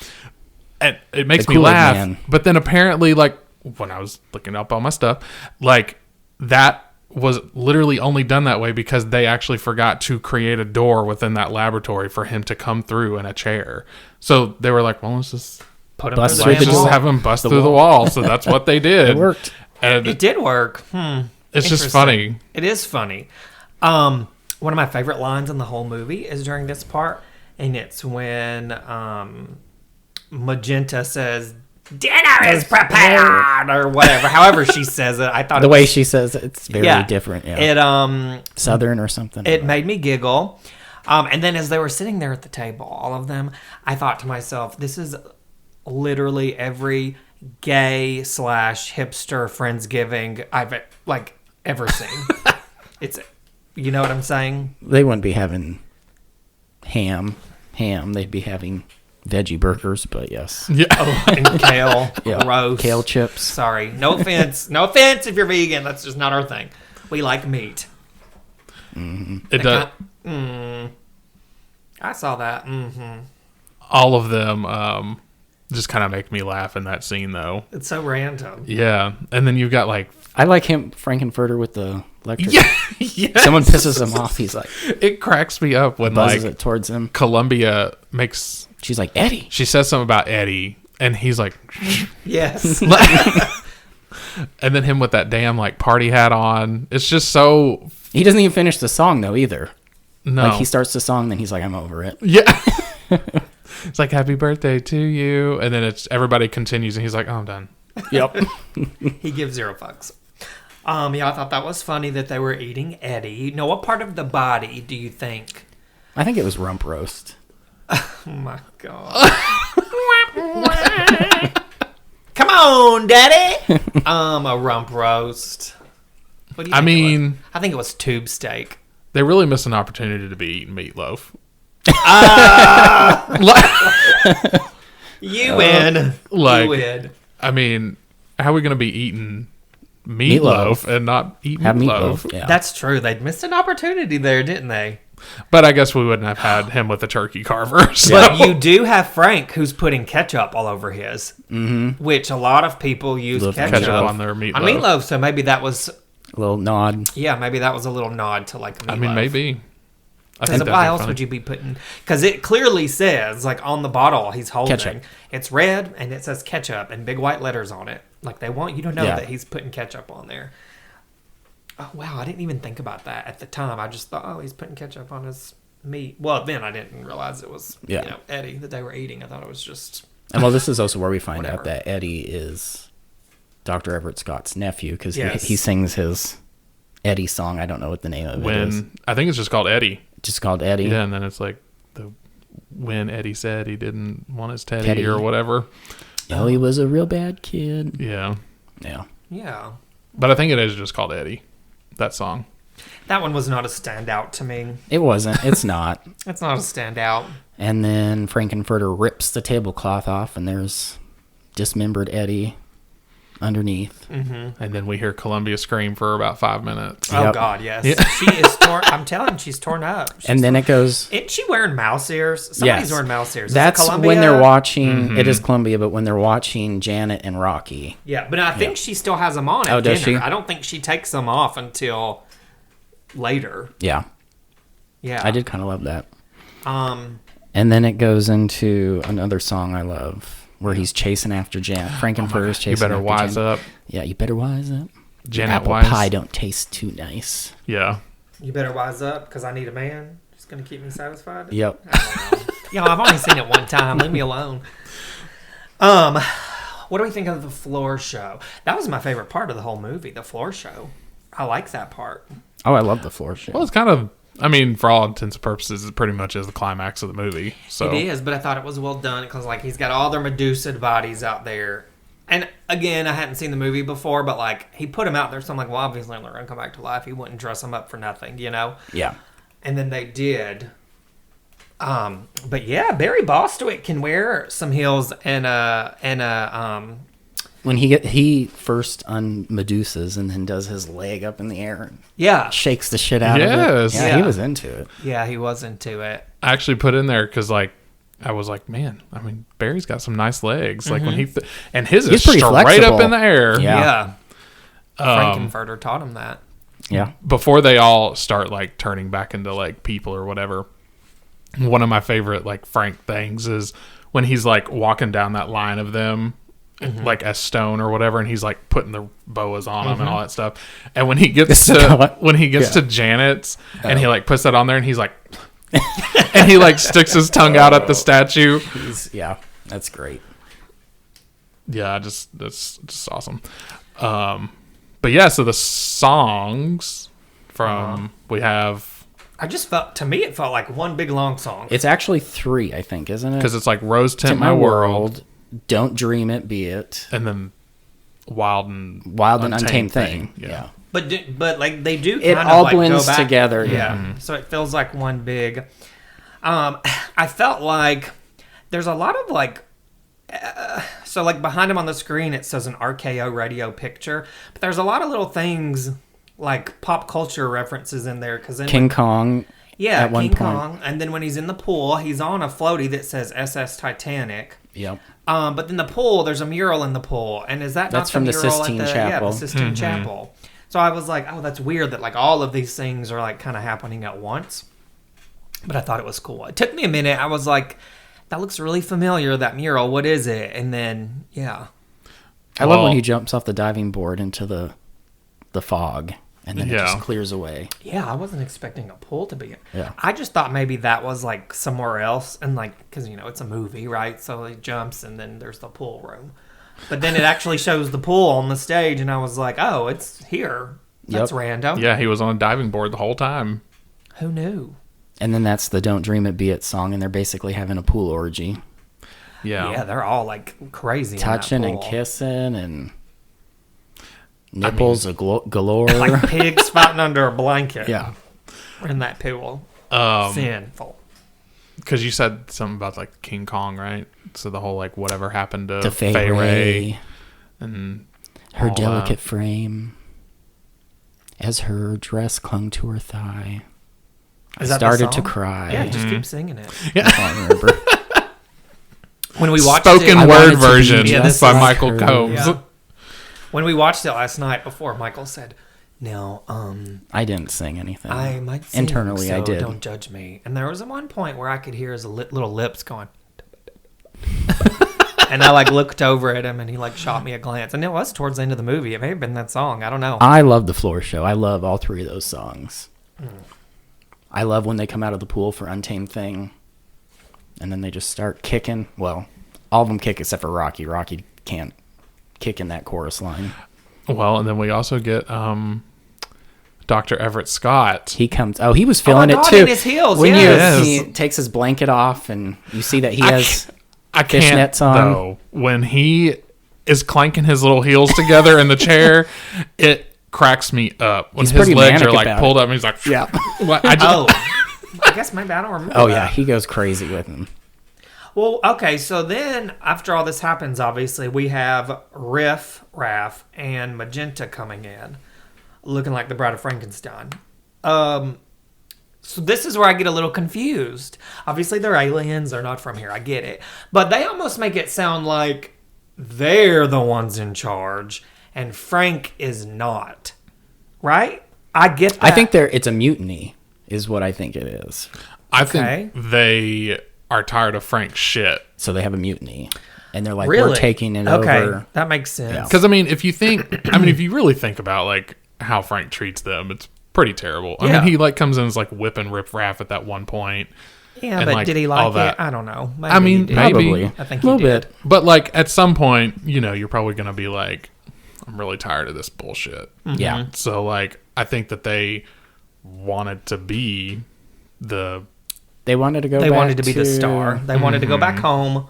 And it makes me Kool-Aid laugh. Man. But then apparently, like, when I was looking up all my stuff, like, that was literally only done that way because they actually forgot to create a door within that laboratory for him to come through in a chair. So they were like, well, let's just Put him Bust through through the the just wall. door. have him bust through the wall. So that's what they did. It worked. And It did work. it's just Interesting. funny. It is funny. One of my favorite lines in the whole movie is during this part, and it's when Magenta says, "Dinner is prepared," or whatever. However she says it, I thought The it way was, she says it's very different. Yeah. It Southern or something. it made me giggle. And then as they were sitting there at the table, all of them, I thought to myself, this is literally every gay / hipster Friendsgiving I've like ever seen. It's, you know what I'm saying? They wouldn't be having ham. They'd be having veggie burgers, but yes. Yeah. And kale, Yeah. gross. Kale chips. Sorry, no offense. No offense if you're vegan. That's just not our thing. We like meat. It does. I saw that. All of them just kind of make me laugh in that scene, though. It's so random. Yeah. And then you've got like I like him, Frankenfurter, with the electric. Yeah, yes. Someone pisses him off. He's like, It cracks me up when buzzes like it towards him. Columbia makes. She's like, Eddie. She says something about Eddie, and he's like, Yes. and then him with that damn like party hat on. It's just so He doesn't even finish the song, though, either. no. Like, he starts the song, then he's like, I'm over it. Yeah. It's like happy birthday to you, and then it's everybody continues, and he's like, "Oh, I'm done." Yep. He gives 0 fucks. Yeah, I thought that was funny that they were eating Eddie. Now, what part of the body do you think? I think it was rump roast. Oh my god! Come on, Daddy. A rump roast. What do you I think it mean, was? I think it was tube steak. they really missed an opportunity to be eating meatloaf. You win. Like- You win. I mean, how are we going to be eating meatloaf and not eat Have meatloaf? meatloaf. Yeah. That's true. They missed an opportunity there, didn't they? But I guess we wouldn't have had him with the turkey carver. So. But you do have Frank, who's putting ketchup all over his, which a lot of people use Love ketchup, ketchup on their meatloaf. On meatloaf, so maybe that was, A little nod. yeah, maybe that was a little nod to like meatloaf. I mean, maybe. I Because think that'd why be else funny. would you be putting? Because it clearly says, like on the bottle he's holding, Ketchup. it's red and it says ketchup and big white letters on it. Like they want you to know Yeah. that he's putting ketchup on there. Oh wow, I didn't even think about that at the time. I just thought, oh, he's putting ketchup on his meat. Well, then I didn't realize it was Yeah. Eddie that they were eating. I thought it was just And well, this is also where we find Whatever. out that Eddie is Dr. Everett Scott's nephew, because Yes. he sings his Eddie song. I don't know what the name of it is. When I think it's just called Eddie. Just called Eddie. Yeah, and then it's like when Eddie said he didn't want his teddy Teddy. or whatever. Oh, he was a real bad kid. Yeah, Yeah. yeah. but I think it is just called Eddie. That song. That one was not a standout to me. It wasn't. It's not. It's not a standout. And then Frankenfurter rips the tablecloth off, and there's dismembered Eddie underneath. And then we hear Columbia scream for about 5 minutes. Oh Yep. God, yes. She is torn. I'm telling you, she's torn up. And then it goes. Isn't she wearing mouse ears? Somebody's Yes. wearing mouse ears. Is it That's Columbia? when they're watching. It is Columbia, but when they're watching Janet and Rocky. Yeah, but I think she still has them on at Oh, does dinner. she? I don't think she takes them off until later. Yeah. Yeah, I did kind of love that. Um, And then it goes into another song I love, where he's chasing after Janet. Frankenfurter's chasing You better after wise Janet. up. Yeah, you better wise up. Janet Apple Wise. pie don't taste too nice. Yeah. you better wise up because I need a man. Just gonna keep me satisfied. Yep. Yeah, I've only seen it one time. Leave me alone. What do we think of the floor show? That was my favorite part of the whole movie. The floor show. I like that part. Oh, I love the floor show. Well, it's kind of. I mean, for all intents and purposes, it pretty much is the climax of the movie. So It is, but I thought it was well done because like he's got all their Medusa bodies out there. And again, I hadn't seen the movie before, but like he put them out there, so I'm like, well, obviously they're gonna come back to life. He wouldn't dress them up for nothing, you know. Yeah. And then they did. But yeah, Barry Bostwick can wear some heels and When he first unmedusas and then does his leg up in the air and yeah, shakes the shit out of Yes. it. Yeah, Yeah. he was into it. yeah, he was into it. I actually put in there because, like, I was like, man, I mean, Barry's got some nice legs. Like when and his He's is pretty straight flexible. up in the air. Yeah. Frankenfurter taught him that. Yeah. Before they all start like turning back into like people or whatever. One of my favorite like Frank things is when he's like walking down that line of them. Like as stone or whatever, and he's like putting the boas on them and all that stuff. And when he gets to Janet's, and he like puts that on there, and he's like, and he like sticks his tongue out at the statue. Yeah, that's great. Yeah, that's just awesome. But yeah, so the songs from we have I just felt, to me, it felt like one big long song. It's actually 3, I think, isn't it? because it's like Rose Tint Tint My World, Don't Dream It, Be It, and then Wild and Untamed Thing. Yeah. But like they do It kind all of like blends go back. together. Yeah. So it feels like one big. I felt like there's a lot of like. So like behind him on the screen it says an RKO radio picture, but there's a lot of little things like pop culture references in there because King Kong. yeah, at one King point. Kong, and then when he's in the pool, he's on a floaty that says SS Titanic. Yep. But then the pool, there's a mural in the pool, and is that That's not from the mural Sistine at the Chapel. Yeah, the Sistine Chapel. So I was like, oh, that's weird that like all of these things are like kind of happening at once. But I thought it was cool. It took me a minute. I was like, that looks really familiar, that mural. What is it? And then, yeah. I love when he jumps off the diving board into the fog, and then it just clears away. Yeah, I wasn't expecting a pool to be. Yeah. I just thought maybe that was like somewhere else, and like because it's a movie, right? So he jumps, and then there's the pool room. But then it actually shows the pool on the stage, and I was like, oh, it's here. That's random. Yeah, he was on a diving board the whole time. Who knew? And then that's the "Don't Dream It, Be It" song, and they're basically having a pool orgy. Yeah, they're all like crazy, touching and kissing and nipples galore, like pigs fighting under a blanket. Yeah, in that pool. Sinful. Because you said something about like King Kong, right? So the whole like whatever happened to Fay Wray and her delicate frame as her dress clung to her thigh. I started to cry. Yeah, just keep singing it. Yeah. I can't remember. When we watched spoken word version by like Michael Combs. Yeah. When we watched it last night before, Michael said, "Now, I didn't sing anything. I might sing, internally. So I did. Don't judge me." And there was one point where I could hear his little lips going, and I like looked over at him, and he like shot me a glance. And it was towards the end of the movie. It may have been that song. I don't know. I love the floor show. I love all three of those songs. I love when they come out of the pool for Untamed Thing, and then they just start kicking. Well, all of them kick except for Rocky. Rocky can't kick in that chorus line. Well, and then we also get Dr. Everett Scott. He comes. Oh, he was feeling it too. In his heels, when yes. he takes his blanket off, and you see that he has I fishnets can't, on. Though, when he is clanking his little heels together in the chair, it cracks me up when his legs are like pulled up and he's like, yeah. I guess maybe I don't remember. Oh yeah, he goes crazy with him. Well, okay, so then after all this happens, obviously we have Riff Raff and Magenta coming in, looking like the Bride of Frankenstein. So this is where I get a little confused. Obviously they're aliens, they're not from here, I get it. But they almost make it sound like they're the ones in charge and Frank is not. Right? I get that. I think it's a mutiny, is what I think it is. I think they are tired of Frank's shit. So they have a mutiny. And they're like, really? We're taking it over. Okay, that makes sense. Because, I mean, if you really think about, like, how Frank treats them, it's pretty terrible. I mean, he, like, comes in as, like, whipping Rip Raff at that one point. Yeah, and, but like, did he all like that. it? I don't know. Maybe I mean, he did. probably. I think a little he did. bit. But, like, at some point, you're probably going to be like, I'm really tired of this bullshit. Mm-hmm. Yeah. So, like, I think that they wanted to be They wanted to go They back wanted to be the star. They wanted to go back home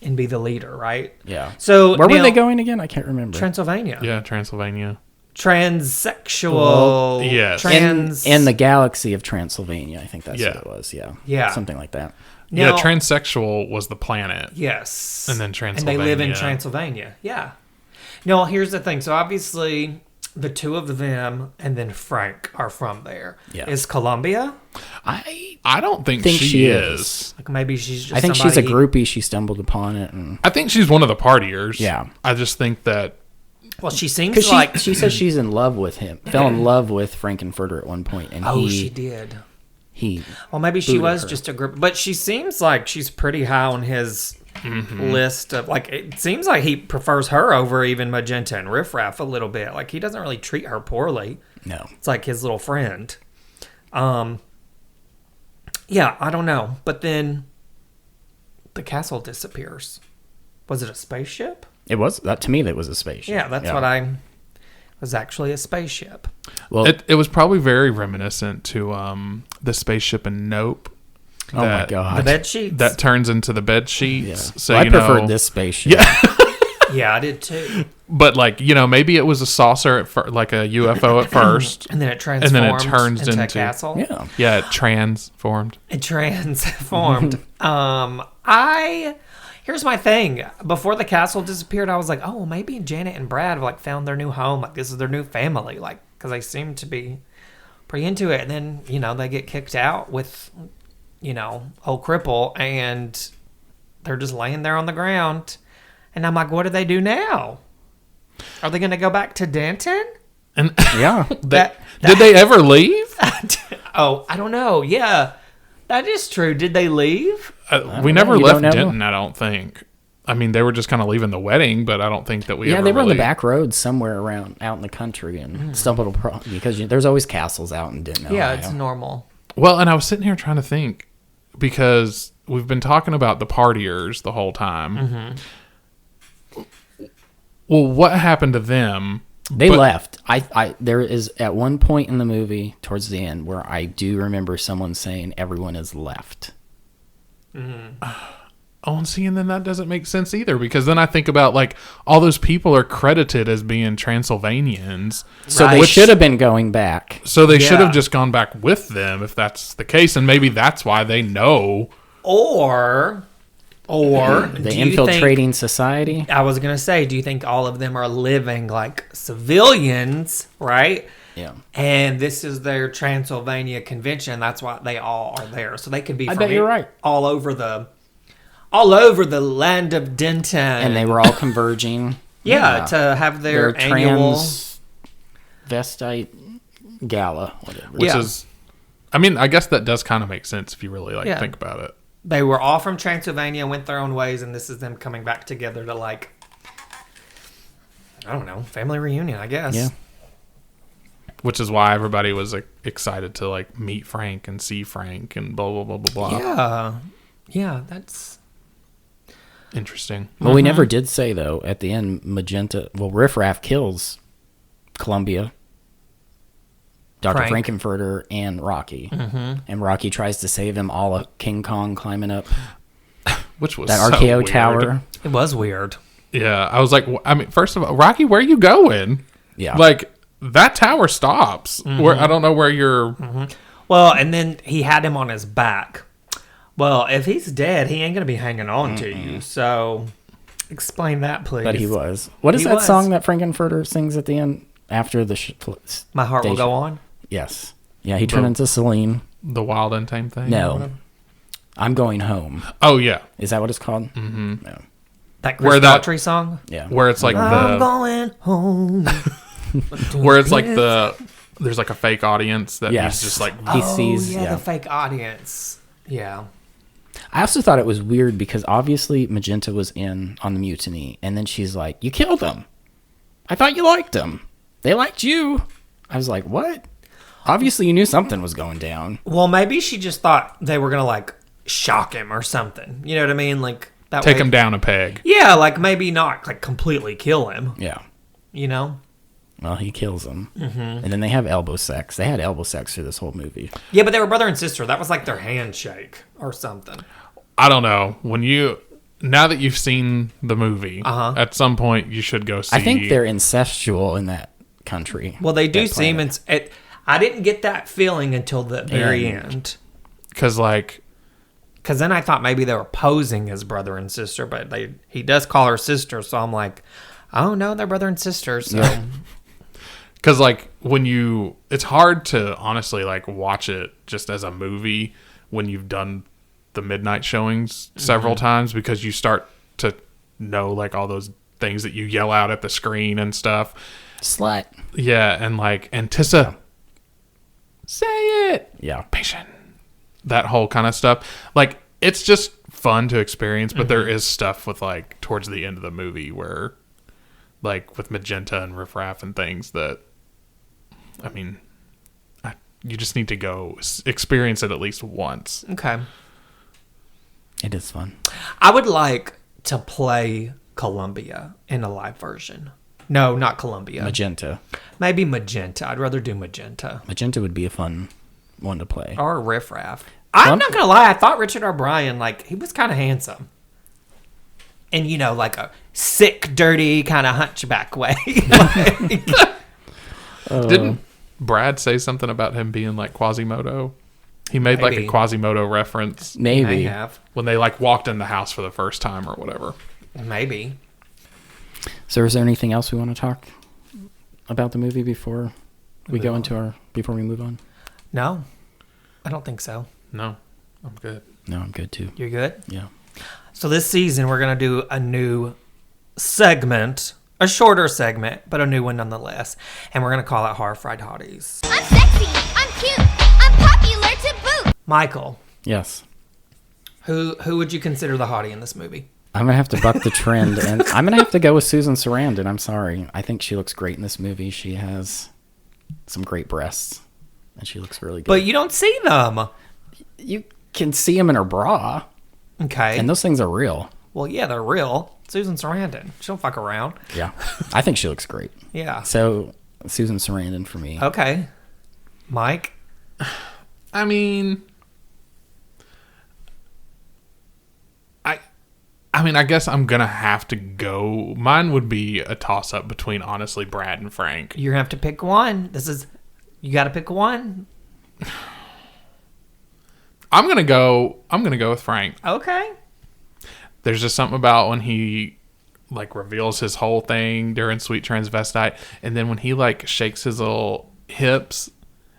and be the leader, right? Yeah. So where were they going again? I can't remember. Transylvania. Yeah, Transylvania. Transsexual. Yes. In the galaxy of Transylvania, I think that's what it was. Yeah. Yeah. Something like that. Now, transsexual was the planet. Yes. And then Transylvania. And they live in Transylvania. Yeah. Now, here's the thing. So, obviously, the two of them and then Frank are from there. Yeah. Is Columbia? I don't think she is. Like, maybe she's just I think she's a groupie. She stumbled upon it. And I think she's one of the partiers. Yeah. I just think that... Well, she seems like... She says she's in love with him. Fell in love with Frankenfurter at one point. And she did. Well, maybe she was just a group, but she seems like she's pretty high on his list of, like, it seems like he prefers her over even Magenta and Riff Raff a little bit. Like, he doesn't really treat her poorly. No. It's like his little friend. Yeah, I don't know. But then the castle disappears. Was it a spaceship? It was, to me, that was a spaceship. Yeah, that's what I... was actually a spaceship. Well, it was probably very reminiscent to the spaceship in Nope. Oh my god, the bed sheets that turns into the bed sheets. Yeah. So I preferred this spaceship. Yeah, yeah, I did too. But like maybe it was a saucer like a UFO at first, and then it transformed, and then it turns into a castle. Yeah, it transformed. Here's my thing. Before the castle disappeared, I was like, oh, well, maybe Janet and Brad have, like, found their new home. Like, this is their new family. Like, because they seem to be pretty into it. And then, they get kicked out with, old Cripple. And they're just laying there on the ground. And I'm like, what do they do now? Are they going to go back to Denton? And Yeah. did they ever leave? Oh, I don't know. Yeah, that is true. Did they leave? We never you left don't know? Denton, I don't think. I mean, they were just kind of leaving the wedding, but I don't think that we Yeah, ever they were on the really- back roads somewhere around out in the country and stumbled across because there's always castles out in Denton. Yeah, Ohio. it's normal. Well, and I was sitting here trying to think because we've been talking about the partiers the whole time. Well, what happened to them? They But- left. There is at one point in the movie towards the end where I do remember someone saying everyone is left. Oh, and see, and then that doesn't make sense either because then I think about like all those people are credited as being Transylvanians. So they Which- should have been going back. So they should Yeah. have just gone back with them if that's the case, and maybe that's why they know. Or The do you infiltrating society. I was gonna say, do you think all of them are living like civilians, right? Yeah. And this is their Transylvania convention. That's why they all are there. So they could be. I from bet you're right. All over the land of Denton. And they were all converging. yeah, to have their annual. Transvestite gala, whatever. Which Yeah. is, I mean, I guess that does kind of make sense if you really like Yeah. think about it. They were all from Transylvania, went their own ways, and this is them coming back together to like. I don't know, family reunion, I guess. Yeah. Which is why everybody was like, excited to like meet Frank and see Frank and blah blah blah blah blah. Yeah. Yeah, that's. Interesting. Well, we never did say, though, at the end, Riff Raff kills Columbia, Dr. Frank. Frankenfurter, and Rocky. And Rocky tries to save him, all of King Kong climbing up Which was that so RKO weird. tower. It was weird. Yeah, I was like, I mean, first of all, Rocky, where are you going? Yeah. Like that tower stops. Where I don't know where you're. Well, and then he had him on his back. Well, if he's dead, he ain't gonna be hanging on to you. So, explain that, please. But he was. What is He that was. song that Frankenfurter sings at the end after the My heart will station? go on. Yes. Yeah, he turned into Celine. The Wild and Tame thing? No. I'm Going Home. Oh, yeah. Is that what it's called? Mm-hmm. No. That Chris Where that- Daughtry song. Yeah. Where it's like I'm the. going home. Where it's like the. There's like a fake audience that Yes. he's just like. He sees. yeah, Yeah. the fake audience. Yeah. I also thought it was weird because obviously Magenta was in on the mutiny, and then she's like, "You killed them. I thought you liked them. They liked you." I was like, "What?" Obviously, you knew something was going down. Well, maybe she just thought they were gonna like shock him or something. You know what I mean? Like that. Take way- him down a peg. Yeah, like maybe not like completely kill him. Yeah. You know? Well, he kills them, and then they have elbow sex. They had elbow sex through this whole movie. Yeah, but they were brother and sister. That was like their handshake or something. I don't know. Now that you've seen the movie, Uh-huh. at some point you should go see. I think they're incestual in that country. Well, they do that seem. planet. I didn't get that feeling until the very And- end. Because, like, Because then I thought maybe they were posing as brother and sister, but he does call her sister, so I'm like, oh no, they're brother and sister. So because like it's hard to honestly like watch it just as a movie when you've done the midnight showings several times because you start to know like all those things that you yell out at the screen and stuff. Slut. Yeah, and like say it. Yeah. Patient. That whole kind of stuff. Like it's just fun to experience, but there is stuff with like towards the end of the movie where like with Magenta and Riff Raff and things that I mean you just need to go experience it at least once. okay, It is fun. I would like to play Columbia in a live version. No, not Columbia. Magenta. Maybe Magenta. I'd rather do Magenta Magenta would be a fun one to play. or Riff Raff. I'm not gonna lie. I thought Richard O'Brien, like, he was kind of handsome, and you know, like a sick, dirty kind of hunchback way. Like, Didn't Brad say something about him being like Quasimodo? He made like Maybe. a Quasimodo reference I Maybe. have when they like walked in the house for the first time or whatever. maybe. So is there anything else we want to talk about the movie before we before we move on? No, I don't think so. No, I'm good. No, I'm good too. You're good. Yeah. So this season, we're going to do a new segment, a shorter segment, but a new one nonetheless. And we're going to call it Horror Fried Hotties. I'm sexy. I'm cute. I'm popular to boot. Michael, Yes. who would you consider the hottie in this movie? I'm going to have to buck the trend, and I'm going to have to go with Susan Sarandon. I'm sorry. I think she looks great in this movie. She has some great breasts, and she looks really good. But you don't see them. You can see them in her bra, Okay. and those things are real. Well, yeah, they're real. Susan Sarandon. She don't fuck around. Yeah. I think she looks great. Yeah. So, Susan Sarandon for me. Okay. Mike? I mean, I guess I'm gonna have to go. Mine would be a toss-up between, honestly, Brad and Frank. You're going to have to pick one. You got to pick one. I'm gonna go with Frank. Okay. There's just something about when he like reveals his whole thing during Sweet Transvestite, and then when he like shakes his little hips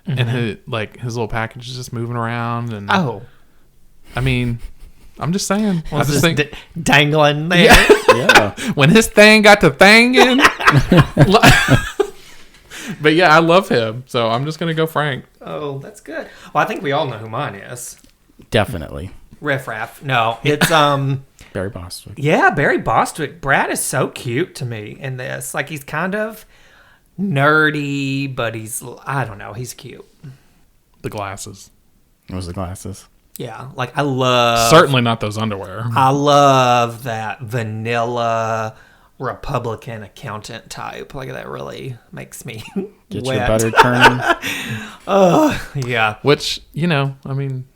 and his little package is just moving around. And Oh. I mean, I'm just saying. I just think dangling there. Yeah. when his thing got to thangin'. But yeah, I love him, so I'm just gonna go Frank. Oh, that's good. Well, I think we all know who mine is. Definitely. Riff Raff. No, it's Barry Bostwick. yeah, Barry Bostwick. Brad is so cute to me in this. Like, he's kind of nerdy, but I don't know, he's cute. The glasses. What was the glasses? Yeah, like I love Certainly not those underwear. I love that vanilla Republican accountant type. Like, that really makes me Get wet. your butter turning. Yeah. Which, I mean,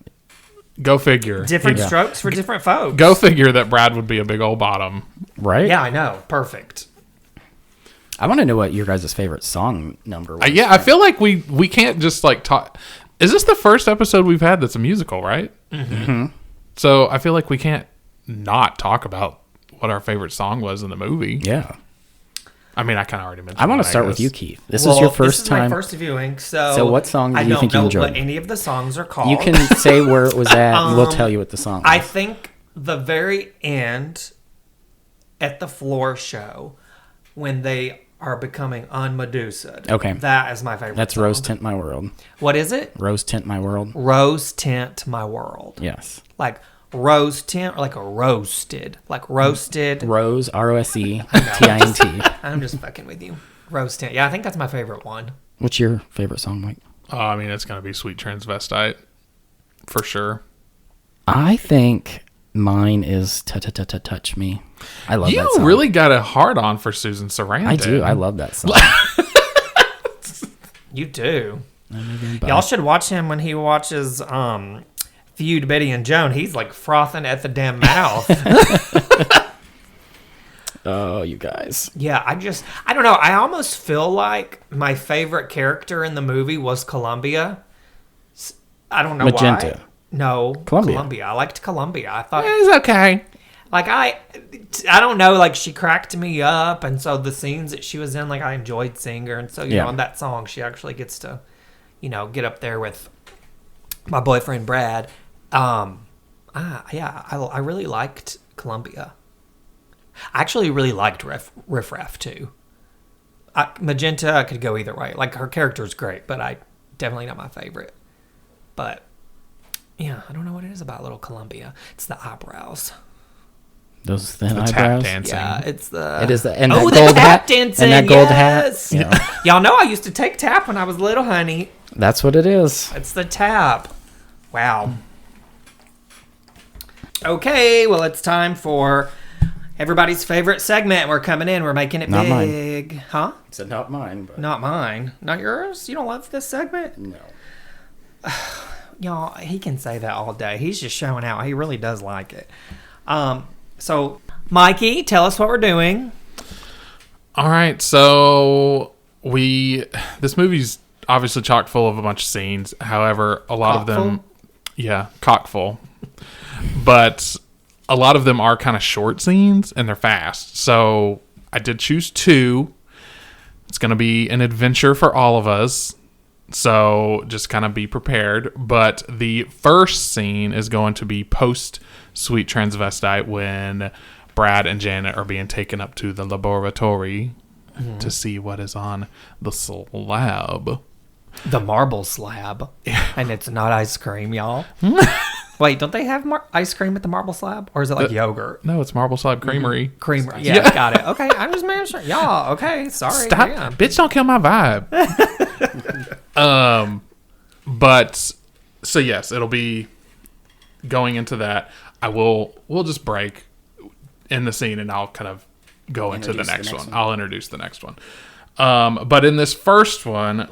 go figure. Different strokes for different folks. Go figure that Brad would be a big old bottom. Right? Yeah, I know. Perfect. I want to know what your guys' favorite song number was. Yeah, I feel like we can't just like talk. Is this the first episode we've had that's a musical, right? Mm-hmm. So I feel like we can't not talk about what our favorite song was in the movie. Yeah. I mean, I kind of already mentioned. I want to mine, start guess. with you, Keith. This is your first this is time. my first viewing, so... So what song do you think you I don't enjoyed? know what any of the songs are called. You can say where it was at, and we'll tell you what the song was. I think the very end, at the floor show, when they are becoming unMedusa'd. Okay. That is my favorite That's song. Rose Tint My World. What is it? Rose Tint My World. Rose Tint My World. Yes. Like rose tint, or like a roasted. Like roasted. Rose, R-O-S-E-T-I-N-T. I'm just fucking with you. Rose Tint. Yeah, I think that's my favorite one. What's your favorite song, Mike? I mean, it's gonna be Sweet Transvestite for sure. I think mine is Touch Me. I love that You song. really got a hard on for Susan Sarandon. I do. I love that song. You do. Y'all should watch him when he watches Feud Betty and Joan. He's like frothing at the damn mouth. Oh, you guys. Yeah, I don't know. I almost feel like my favorite character in the movie was Columbia. I don't know Magenta. why. No, Columbia. I liked Columbia. I thought It's okay. like I don't know, like she cracked me up, and so the scenes that she was in, like I enjoyed seeing her, and so you know, on that song, she actually gets to, get up there with my boyfriend Brad. I really liked Columbia. I actually really liked Riff Raff too. Magenta could go either way. Like, her character's great, but definitely not my favorite. But yeah, I don't know what it is about little Columbia. It's the eyebrows. Those thin The tap eyebrows. dancing. Yeah, it's the... It is the... And oh, that the gold tap hat. dancing, And that gold yes. hat. Yeah. Y'all know I used to take tap when I was little, honey. That's what it is. It's the tap. Wow. Okay, well, it's time for everybody's favorite segment. We're coming in. We're making it Not mine. big. Huh? It's not mine, but... Not mine. Not yours? You don't love this segment? No. Y'all, he can say that all day. He's just showing out. He really does like it. So, Mikey, tell us what we're doing. All right, so this movie's obviously chock full of a bunch of scenes. However, a lot of them, cock full. But a lot of them are kind of short scenes and they're fast. So I did choose two. It's going to be an adventure for all of us. So just kind of be prepared. But the first scene is going to be post Sweet Transvestite when Brad and Janet are being taken up to the laboratory to see what is on the slab. The marble slab. And it's not ice cream, y'all. Wait, don't they have ice cream at the marble slab? Or is it like yogurt? No, it's Marble Slab Creamery. Creamery. Yeah, got it. Okay, I'm just making sure. Y'all, okay, sorry. Stop. Yeah. Bitch, don't kill my vibe. But, so yes, it'll be going into that. We'll just break in the scene and I'll kind of go into the next one. I'll introduce the next one. But in this first one,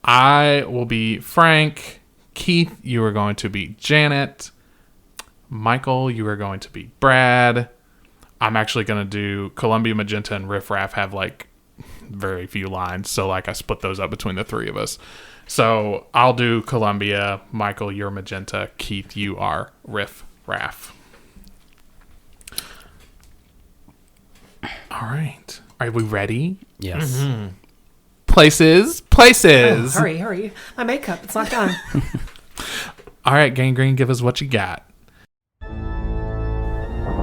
I will be Frank. Keith, you are going to be Janet. Michael, you are going to be Brad. I'm actually going to do Columbia, Magenta, and Riff Raff have like very few lines. So like I split those up between the three of us. So I'll do Columbia. Michael, you're Magenta. Keith, you are Riff Raff. All right. Are we ready? Yes. Mm-hmm. Places. Oh, hurry. My makeup, it's not done. All right, Gangrene, give us what you got.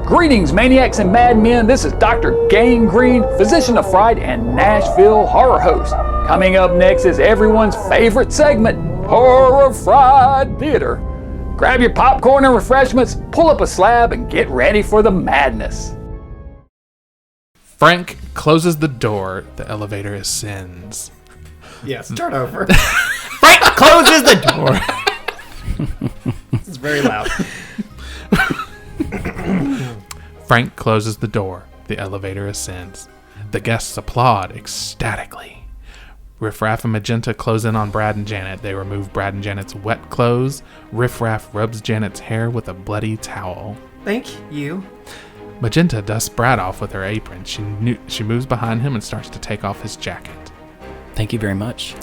Greetings, maniacs and madmen. This is Dr. Gangrene, physician of fright and Nashville horror host. Coming up next is everyone's favorite segment, Horror Fried Theater. Grab your popcorn and refreshments, pull up a slab, and get ready for the madness. Frank closes the door. The elevator ascends. Yes, start over. Frank closes the door. It's very loud. Frank closes the door. The elevator ascends. The guests applaud ecstatically. Riff Raff and Magenta close in on Brad and Janet. They remove Brad and Janet's wet clothes. Riff Raff rubs Janet's hair with a bloody towel. Thank you. Magenta dusts Brad off with her apron. She moves behind him and starts to take off his jacket. Thank you very much.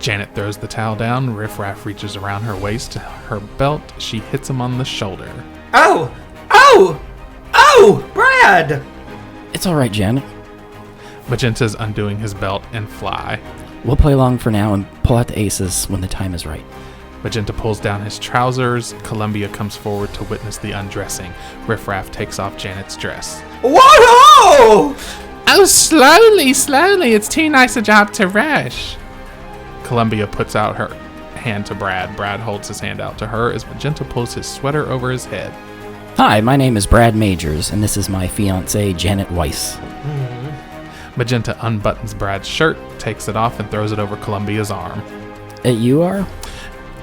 Janet throws the towel down. Riff Raff reaches around her waist to her belt. She hits him on the shoulder. Oh, Brad! It's all right, Janet. Magenta's undoing his belt and fly. We'll play along for now and pull out the aces when the time is right. Magenta pulls down his trousers. Columbia comes forward to witness the undressing. Riff Raff takes off Janet's dress. Whoa! Oh, slowly. It's too nice a job to rush. Columbia puts out her hand to Brad. Brad holds his hand out to her as Magenta pulls his sweater over his head. Hi, my name is Brad Majors, and this is my fiancée, Janet Weiss. Magenta unbuttons Brad's shirt, takes it off, and throws it over Columbia's arm. You are?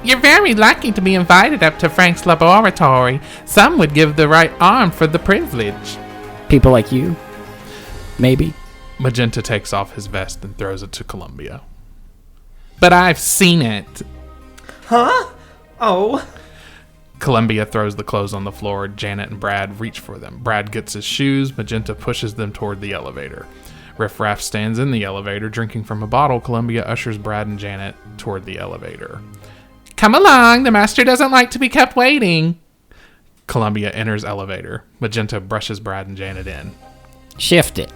You're very lucky to be invited up to Frank's laboratory. Some would give the right arm for the privilege. People like you? Maybe. Magenta takes off his vest and throws it to Columbia. But I've seen it. Huh? Oh. Columbia throws the clothes on the floor. Janet and Brad reach for them. Brad gets his shoes. Magenta pushes them toward the elevator. Riff Raff stands in the elevator, drinking from a bottle. Columbia ushers Brad and Janet toward the elevator. Come along, the master doesn't like to be kept waiting. Columbia enters elevator. Magenta brushes Brad and Janet in. Shift it.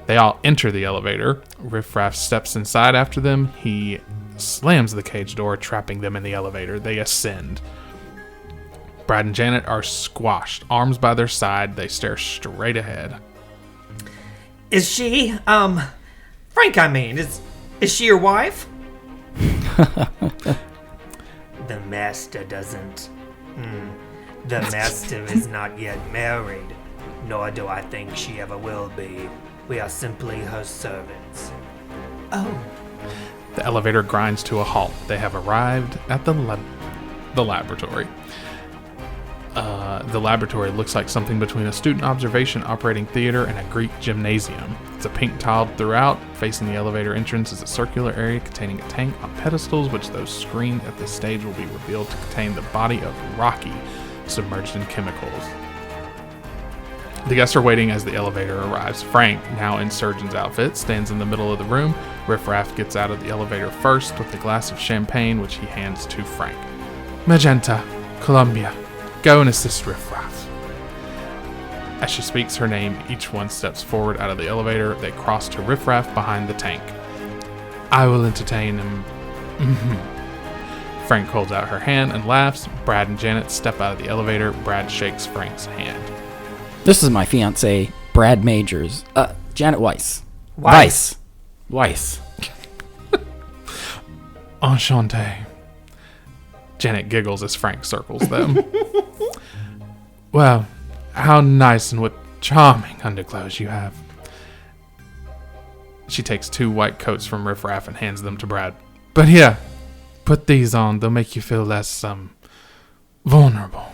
They all enter the elevator. Riff Raff steps inside after them. He slams the cage door, trapping them in the elevator. They ascend. Brad and Janet are squashed, arms by their side. They stare straight ahead. Is she, Frank, I mean, is she your wife? The master doesn't. The master is not yet married, nor do I think she ever will be. We are simply her servants. Oh. The elevator grinds to a halt. They have arrived at the laboratory. The laboratory looks like something between a student observation operating theater and a Greek gymnasium. It's a pink tiled throughout. Facing the elevator entrance is a circular area containing a tank on pedestals, which those screened at this stage will be revealed to contain the body of Rocky, submerged in chemicals. The guests are waiting as the elevator arrives. Frank, now in surgeon's outfit, stands in the middle of the room. Riff Raff gets out of the elevator first with a glass of champagne, which he hands to Frank. Magenta, Columbia, go and assist Riff Raff. As she speaks her name, each one steps forward out of the elevator. They cross to Riff Raff behind the tank. I will entertain him. Frank holds out her hand and laughs. Brad and Janet step out of the elevator. Brad shakes Frank's hand. This is my fiance, Brad Majors. Janet Weiss. Weiss. Weiss. Enchanté. Janet giggles as Frank circles them. Well, how nice and what charming underclothes you have. She takes 2 white coats from Riff Raff and hands them to Brad. But here, put these on. They'll make you feel less, vulnerable.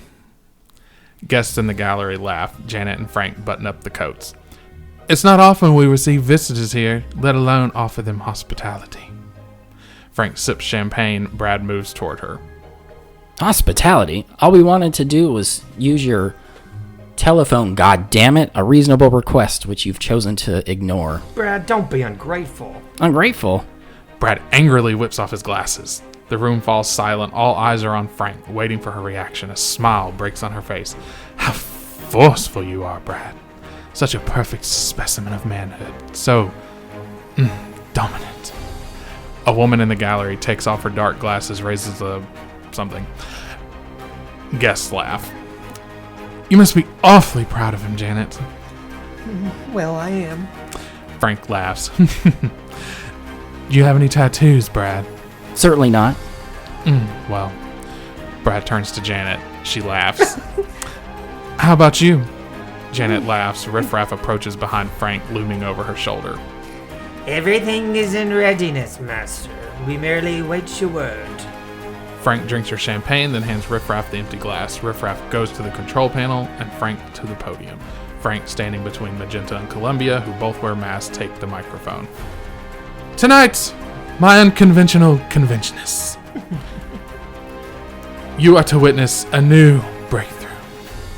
Guests in the gallery laugh. Janet and Frank button up the coats. It's not often we receive visitors here, let alone offer them hospitality. Frank sips champagne. Brad moves toward her. Hospitality? All we wanted to do was use your telephone, goddammit. A reasonable request, which you've chosen to ignore. Brad, don't be ungrateful. Ungrateful? Brad angrily whips off his glasses. The room falls silent. All eyes are on Frank, waiting for her reaction. A smile breaks on her face. How forceful you are, Brad. Such a perfect specimen of manhood. So, dominant. A woman in the gallery takes off her dark glasses, raises something. Guests laugh. You must be awfully proud of him, Janet. Well, I am. Frank laughs. Do you have any tattoos, Brad? Certainly not. Well, Brad turns to Janet. She laughs. How about you? Janet laughs. Riff Raff approaches behind Frank, looming over her shoulder. Everything is in readiness, master. We merely wait your word. Frank drinks her champagne, then hands Riff Raff the empty glass. Riff Raff goes to the control panel, and Frank to the podium. Frank, standing between Magenta and Columbia, who both wear masks, take the microphone. Tonight, my unconventional conventionists. You are to witness a new breakthrough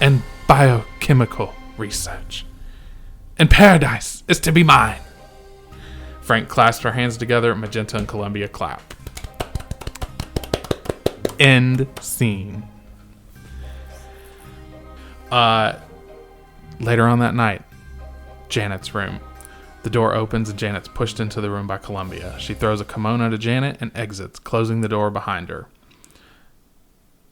in biochemical research. And paradise is to be mine. Frank clasps her hands together. Magenta and Columbia clap. End scene. Later on that night, Janet's room. The door opens and Janet's pushed into the room by Columbia. She throws a kimono to Janet and exits, closing the door behind her.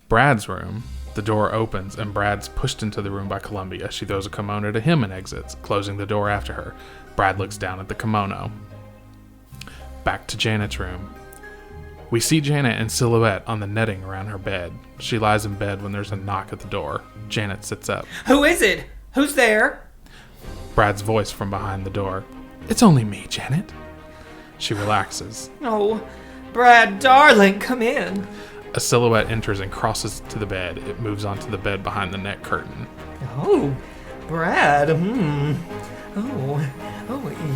Brad's room. The door opens and Brad's pushed into the room by Columbia. She throws a kimono to him and exits, closing the door after her. Brad looks down at the kimono. Back to Janet's room. We see Janet in silhouette on the netting around her bed. She lies in bed when there's a knock at the door. Janet sits up. Who is it? Who's there? Brad's voice from behind the door. It's only me, Janet. She relaxes. Oh, Brad, darling, come in. A silhouette enters and crosses to the bed. It moves onto the bed behind the net curtain. Oh, Brad, Oh,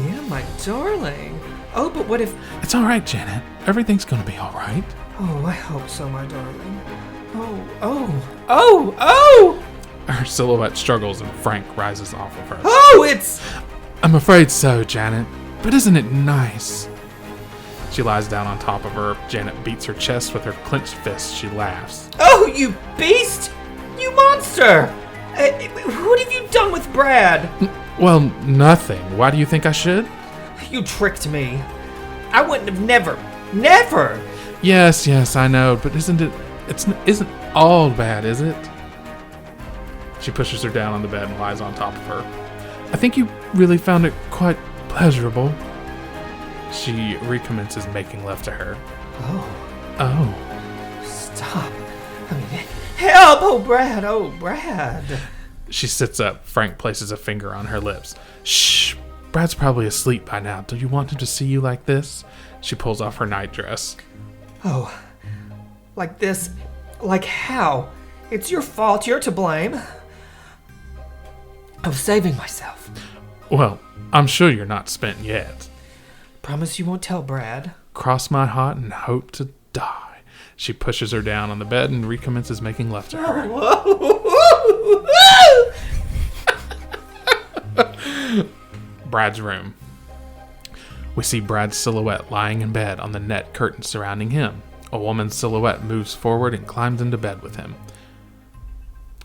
yeah, my darling. Oh, but what if... It's all right, Janet. Everything's gonna be all right. Oh, I hope so, my darling. Oh! Her silhouette struggles and Frank rises off of her. Oh, it's... I'm afraid so, Janet. But isn't it nice? She lies down on top of her. Janet beats her chest with her clenched fist. She laughs. Oh, you beast! You monster! What have you done with Brad? Well, nothing. Why do you think I should? You tricked me. I wouldn't have never. Yes, I know, but isn't all bad, is it? She pushes her down on the bed and lies on top of her. I think you really found it quite pleasurable. She recommences making love to her. Oh. Stop. I mean, help! Oh, Brad. She sits up. Frank places a finger on her lips. Shh. Brad's probably asleep by now. Do you want him to see you like this? She pulls off her nightdress. Oh. Like this? Like how? It's your fault. You're to blame. I was saving myself. Well, I'm sure you're not spent yet. Promise you won't tell Brad. Cross my heart and hope to die. She pushes her down on the bed and recommences making love to her. Brad's room. We see Brad's silhouette lying in bed on the net curtain surrounding him. A woman's silhouette moves forward and climbs into bed with him.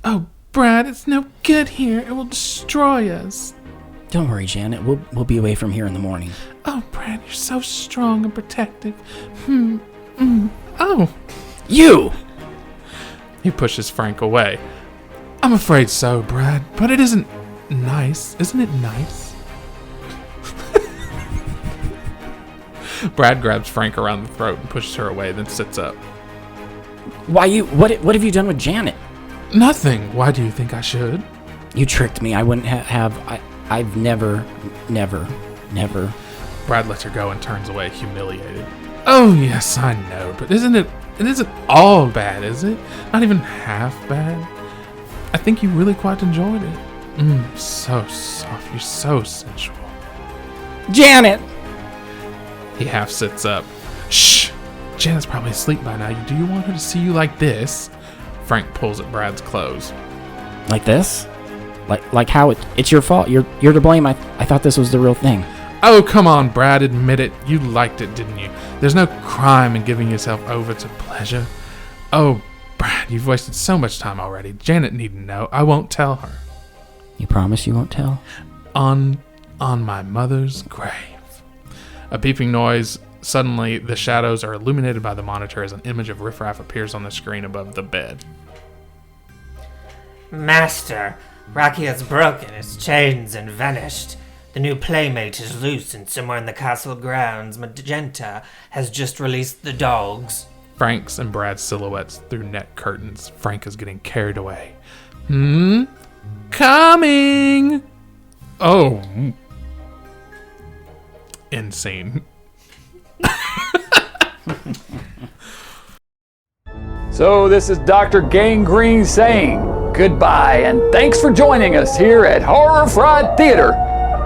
Oh, Brad, it's no good here. It will destroy us. Don't worry, Janet. We'll be away from here in the morning. Oh, Brad. Brad, you're so strong and protective. Oh. You! He pushes Frank away. I'm afraid so, Brad, but it isn't nice. Isn't it nice? Brad grabs Frank around the throat and pushes her away, then sits up. What have you done with Janet? Nothing. Why do you think I should? You tricked me. I wouldn't I've never. Brad lets her go and turns away, humiliated. Oh, yes, I know, but it isn't all bad, is it? Not even half bad. I think you really quite enjoyed it. So soft. You're so sensual. Janet! He half sits up. Shh! Janet's probably asleep by now. Do you want her to see you like this? Frank pulls at Brad's clothes. Like this? Like how it's your fault. You're to blame. I thought this was the real thing. Oh, come on, Brad. Admit it. You liked it, didn't you? There's no crime in giving yourself over to pleasure. Oh, Brad, you've wasted so much time already. Janet needn't know. I won't tell her. You promise you won't tell? On my mother's grave. A beeping noise. Suddenly, the shadows are illuminated by the monitor as an image of Riff Raff appears on the screen above the bed. Master, Rocky has broken his chains and vanished. The new playmate is loose, and somewhere in the castle grounds, Magenta has just released the dogs. Frank's and Brad's silhouettes through net curtains. Frank is getting carried away. Coming! Oh. Insane. So this is Dr. Gangrene saying goodbye and thanks for joining us here at Horror Fried Theater.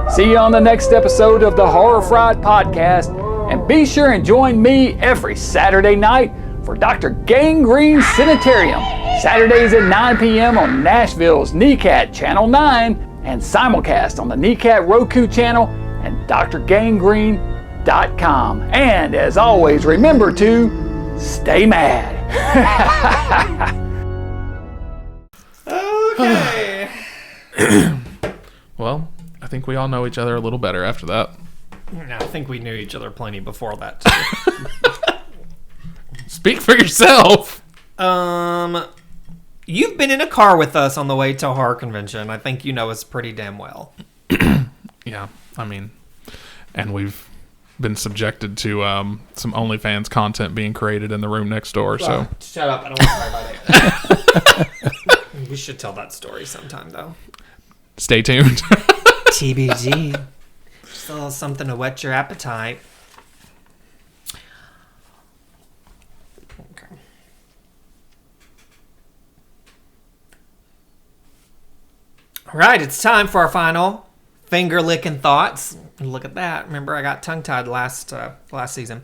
See you on the next episode of the Horror Fried Podcast, and be sure and join me every Saturday night for Dr. Gangrene Sanitarium, Saturdays at 9 p.m. on Nashville's NECAT Channel 9 and simulcast on the NECAT Roku channel and drgangrene.com. And as always, remember to stay mad. Okay. Well, I think we all know each other a little better after that. I think we knew each other plenty before that, too. Speak for yourself. You've been in a car with us on the way to a horror convention. I think you know us pretty damn well. Yeah, I mean, and we've been subjected to some OnlyFans content being created in the room next door. So shut up! I don't want to talk about it. We should tell that story sometime, though. Stay tuned. TBD. Just a little something to whet your appetite. Okay. All right, it's time for our final finger-licking thoughts. Look at that. Remember, I got tongue-tied last season.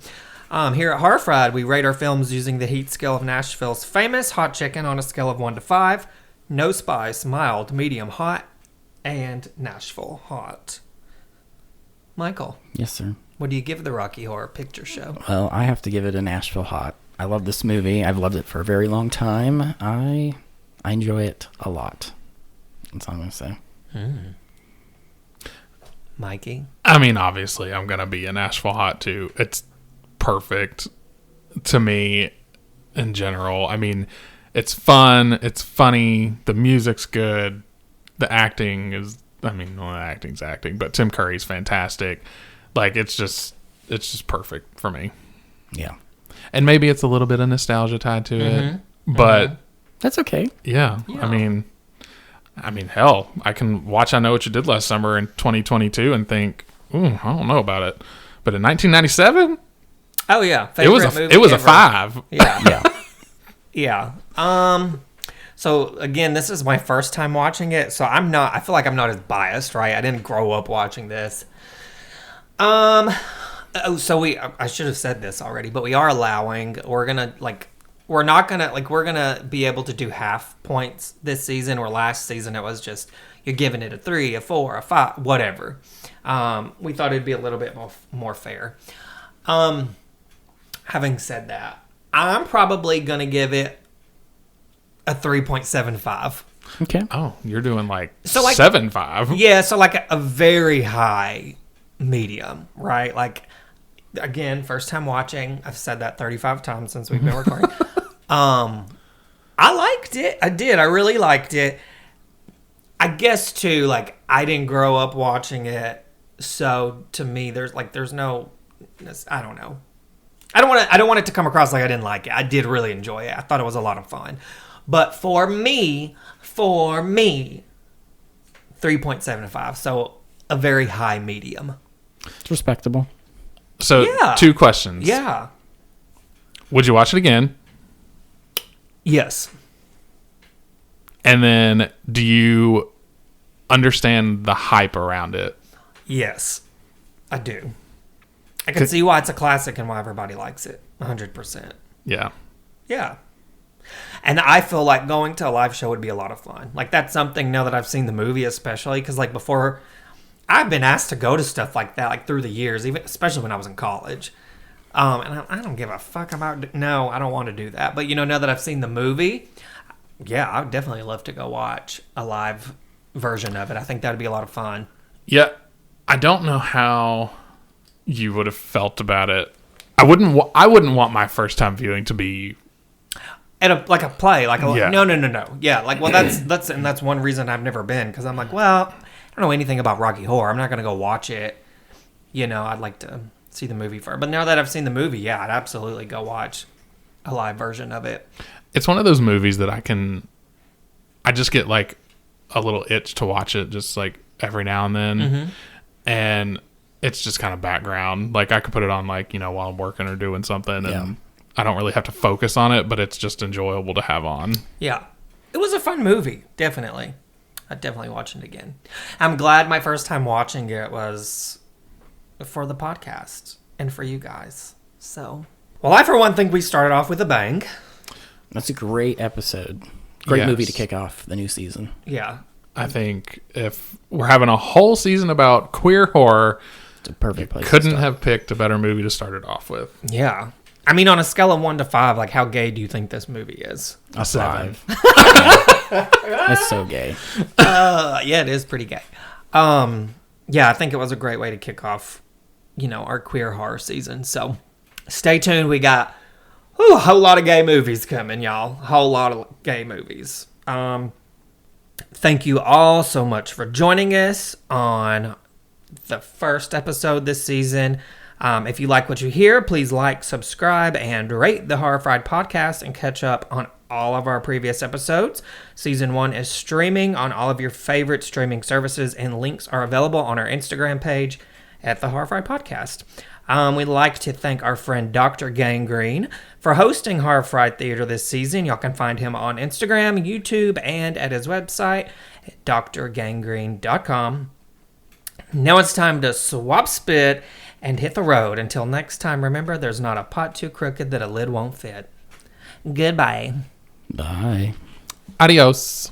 Here at Horror Fried, we rate our films using the heat scale of Nashville's famous hot chicken on a scale of 1 to 5. No spice, mild, medium, hot, and Nashville hot. Michael. Yes, sir. What do you give the Rocky Horror Picture Show? Well, I have to give it a Nashville hot. I love this movie. I've loved it for a very long time. I enjoy it a lot. That's all I'm going to say. Mikey? I mean, obviously, I'm going to be a Nashville hot, too. It's perfect to me in general. I mean, it's fun. It's funny. The music's good. The acting is, I mean, well, the acting's acting, but Tim Curry's fantastic. Like, it's just perfect for me. Yeah. And maybe it's a little bit of nostalgia tied to it, but that's okay. Yeah. I mean, hell, I can watch I Know What You Did Last Summer in 2022 and think, I don't know about it. But in 1997, oh yeah, it was a 5. Yeah, yeah. So again, this is my first time watching it, so I feel like I'm not as biased, right? I didn't grow up watching this. I should have said this already, but we're gonna be able to do half points this season, or last season it was just, you're giving it a 3, a 4, a 5, whatever. We thought it'd be a little bit more fair. Having said that, I'm probably gonna give it a 3.75. Okay. Oh, you're doing like 7.5. Yeah, so like a very high medium, right? Like again, first time watching. I've said that 35 times since we've been recording. I liked it. I did. I really liked it. I guess too, like, I didn't grow up watching it, so to me, there's no, I don't know. I don't want it to come across like I didn't like it. I did really enjoy it. I thought it was a lot of fun. But for me, 3.75. So a very high medium. It's respectable. So, Yeah. 2 questions. Yeah. Would you watch it again? Yes. And then, do you understand the hype around it? Yes. I do. I can see why it's a classic and why everybody likes it. 100%. Yeah. Yeah. And I feel like going to a live show would be a lot of fun. Like, that's something now that I've seen the movie, especially because, like, before, I've been asked to go to stuff like that, like, through the years, even especially when I was in college. And I don't give a fuck about. No, I don't want to do that. But now that I've seen the movie, yeah, I would definitely love to go watch a live version of it. I think that would be a lot of fun. Yeah. I don't know how you would have felt about it. I wouldn't want my first time viewing to be At a play, Yeah. No. Yeah, like, well, that's one reason I've never been, because I'm like, well, I don't know anything about Rocky Horror. I'm not gonna go watch it. I'd like to see the movie first. But now that I've seen the movie, yeah, I'd absolutely go watch a live version of it. It's one of those movies that I just get like a little itch to watch it just like every now and then. Mm-hmm. And it's just kind of background. Like, I could put it on, like, while I'm working or doing something, and I don't really have to focus on it, but it's just enjoyable to have on. Yeah. It was a fun movie, definitely. I'd definitely watch it again. I'm glad my first time watching it was for the podcast and for you guys. So, well, I, for one, think we started off with a bang. That's a great episode. Great Yes. movie to kick off the new season. Yeah. I think if we're having a whole season about queer horror, It's a perfect place. couldn't to start. have picked a better movie to start it off with. Yeah. I mean, on a scale of 1 to 5, like, how gay do you think this movie is? A 7. 5. That's so gay. Yeah, it is pretty gay. Yeah, I think it was a great way to kick off, our queer horror season. So stay tuned. We got a whole lot of gay movies coming, y'all. A whole lot of gay movies. Thank you all so much for joining us on the first episode this season. If you like what you hear, please like, subscribe, and rate the Horror Fried podcast and catch up on all of our previous episodes. Season 1 is streaming on all of your favorite streaming services, and links are available on our Instagram page at the Horror Fried podcast. We'd like to thank our friend Dr. Gangrene for hosting Horror Fried Theater this season. Y'all can find him on Instagram, YouTube, and at his website at drgangrene.com. Now it's time to swap spit and hit the road. Until next time, remember, there's not a pot too crooked that a lid won't fit. Goodbye. Bye. Adios.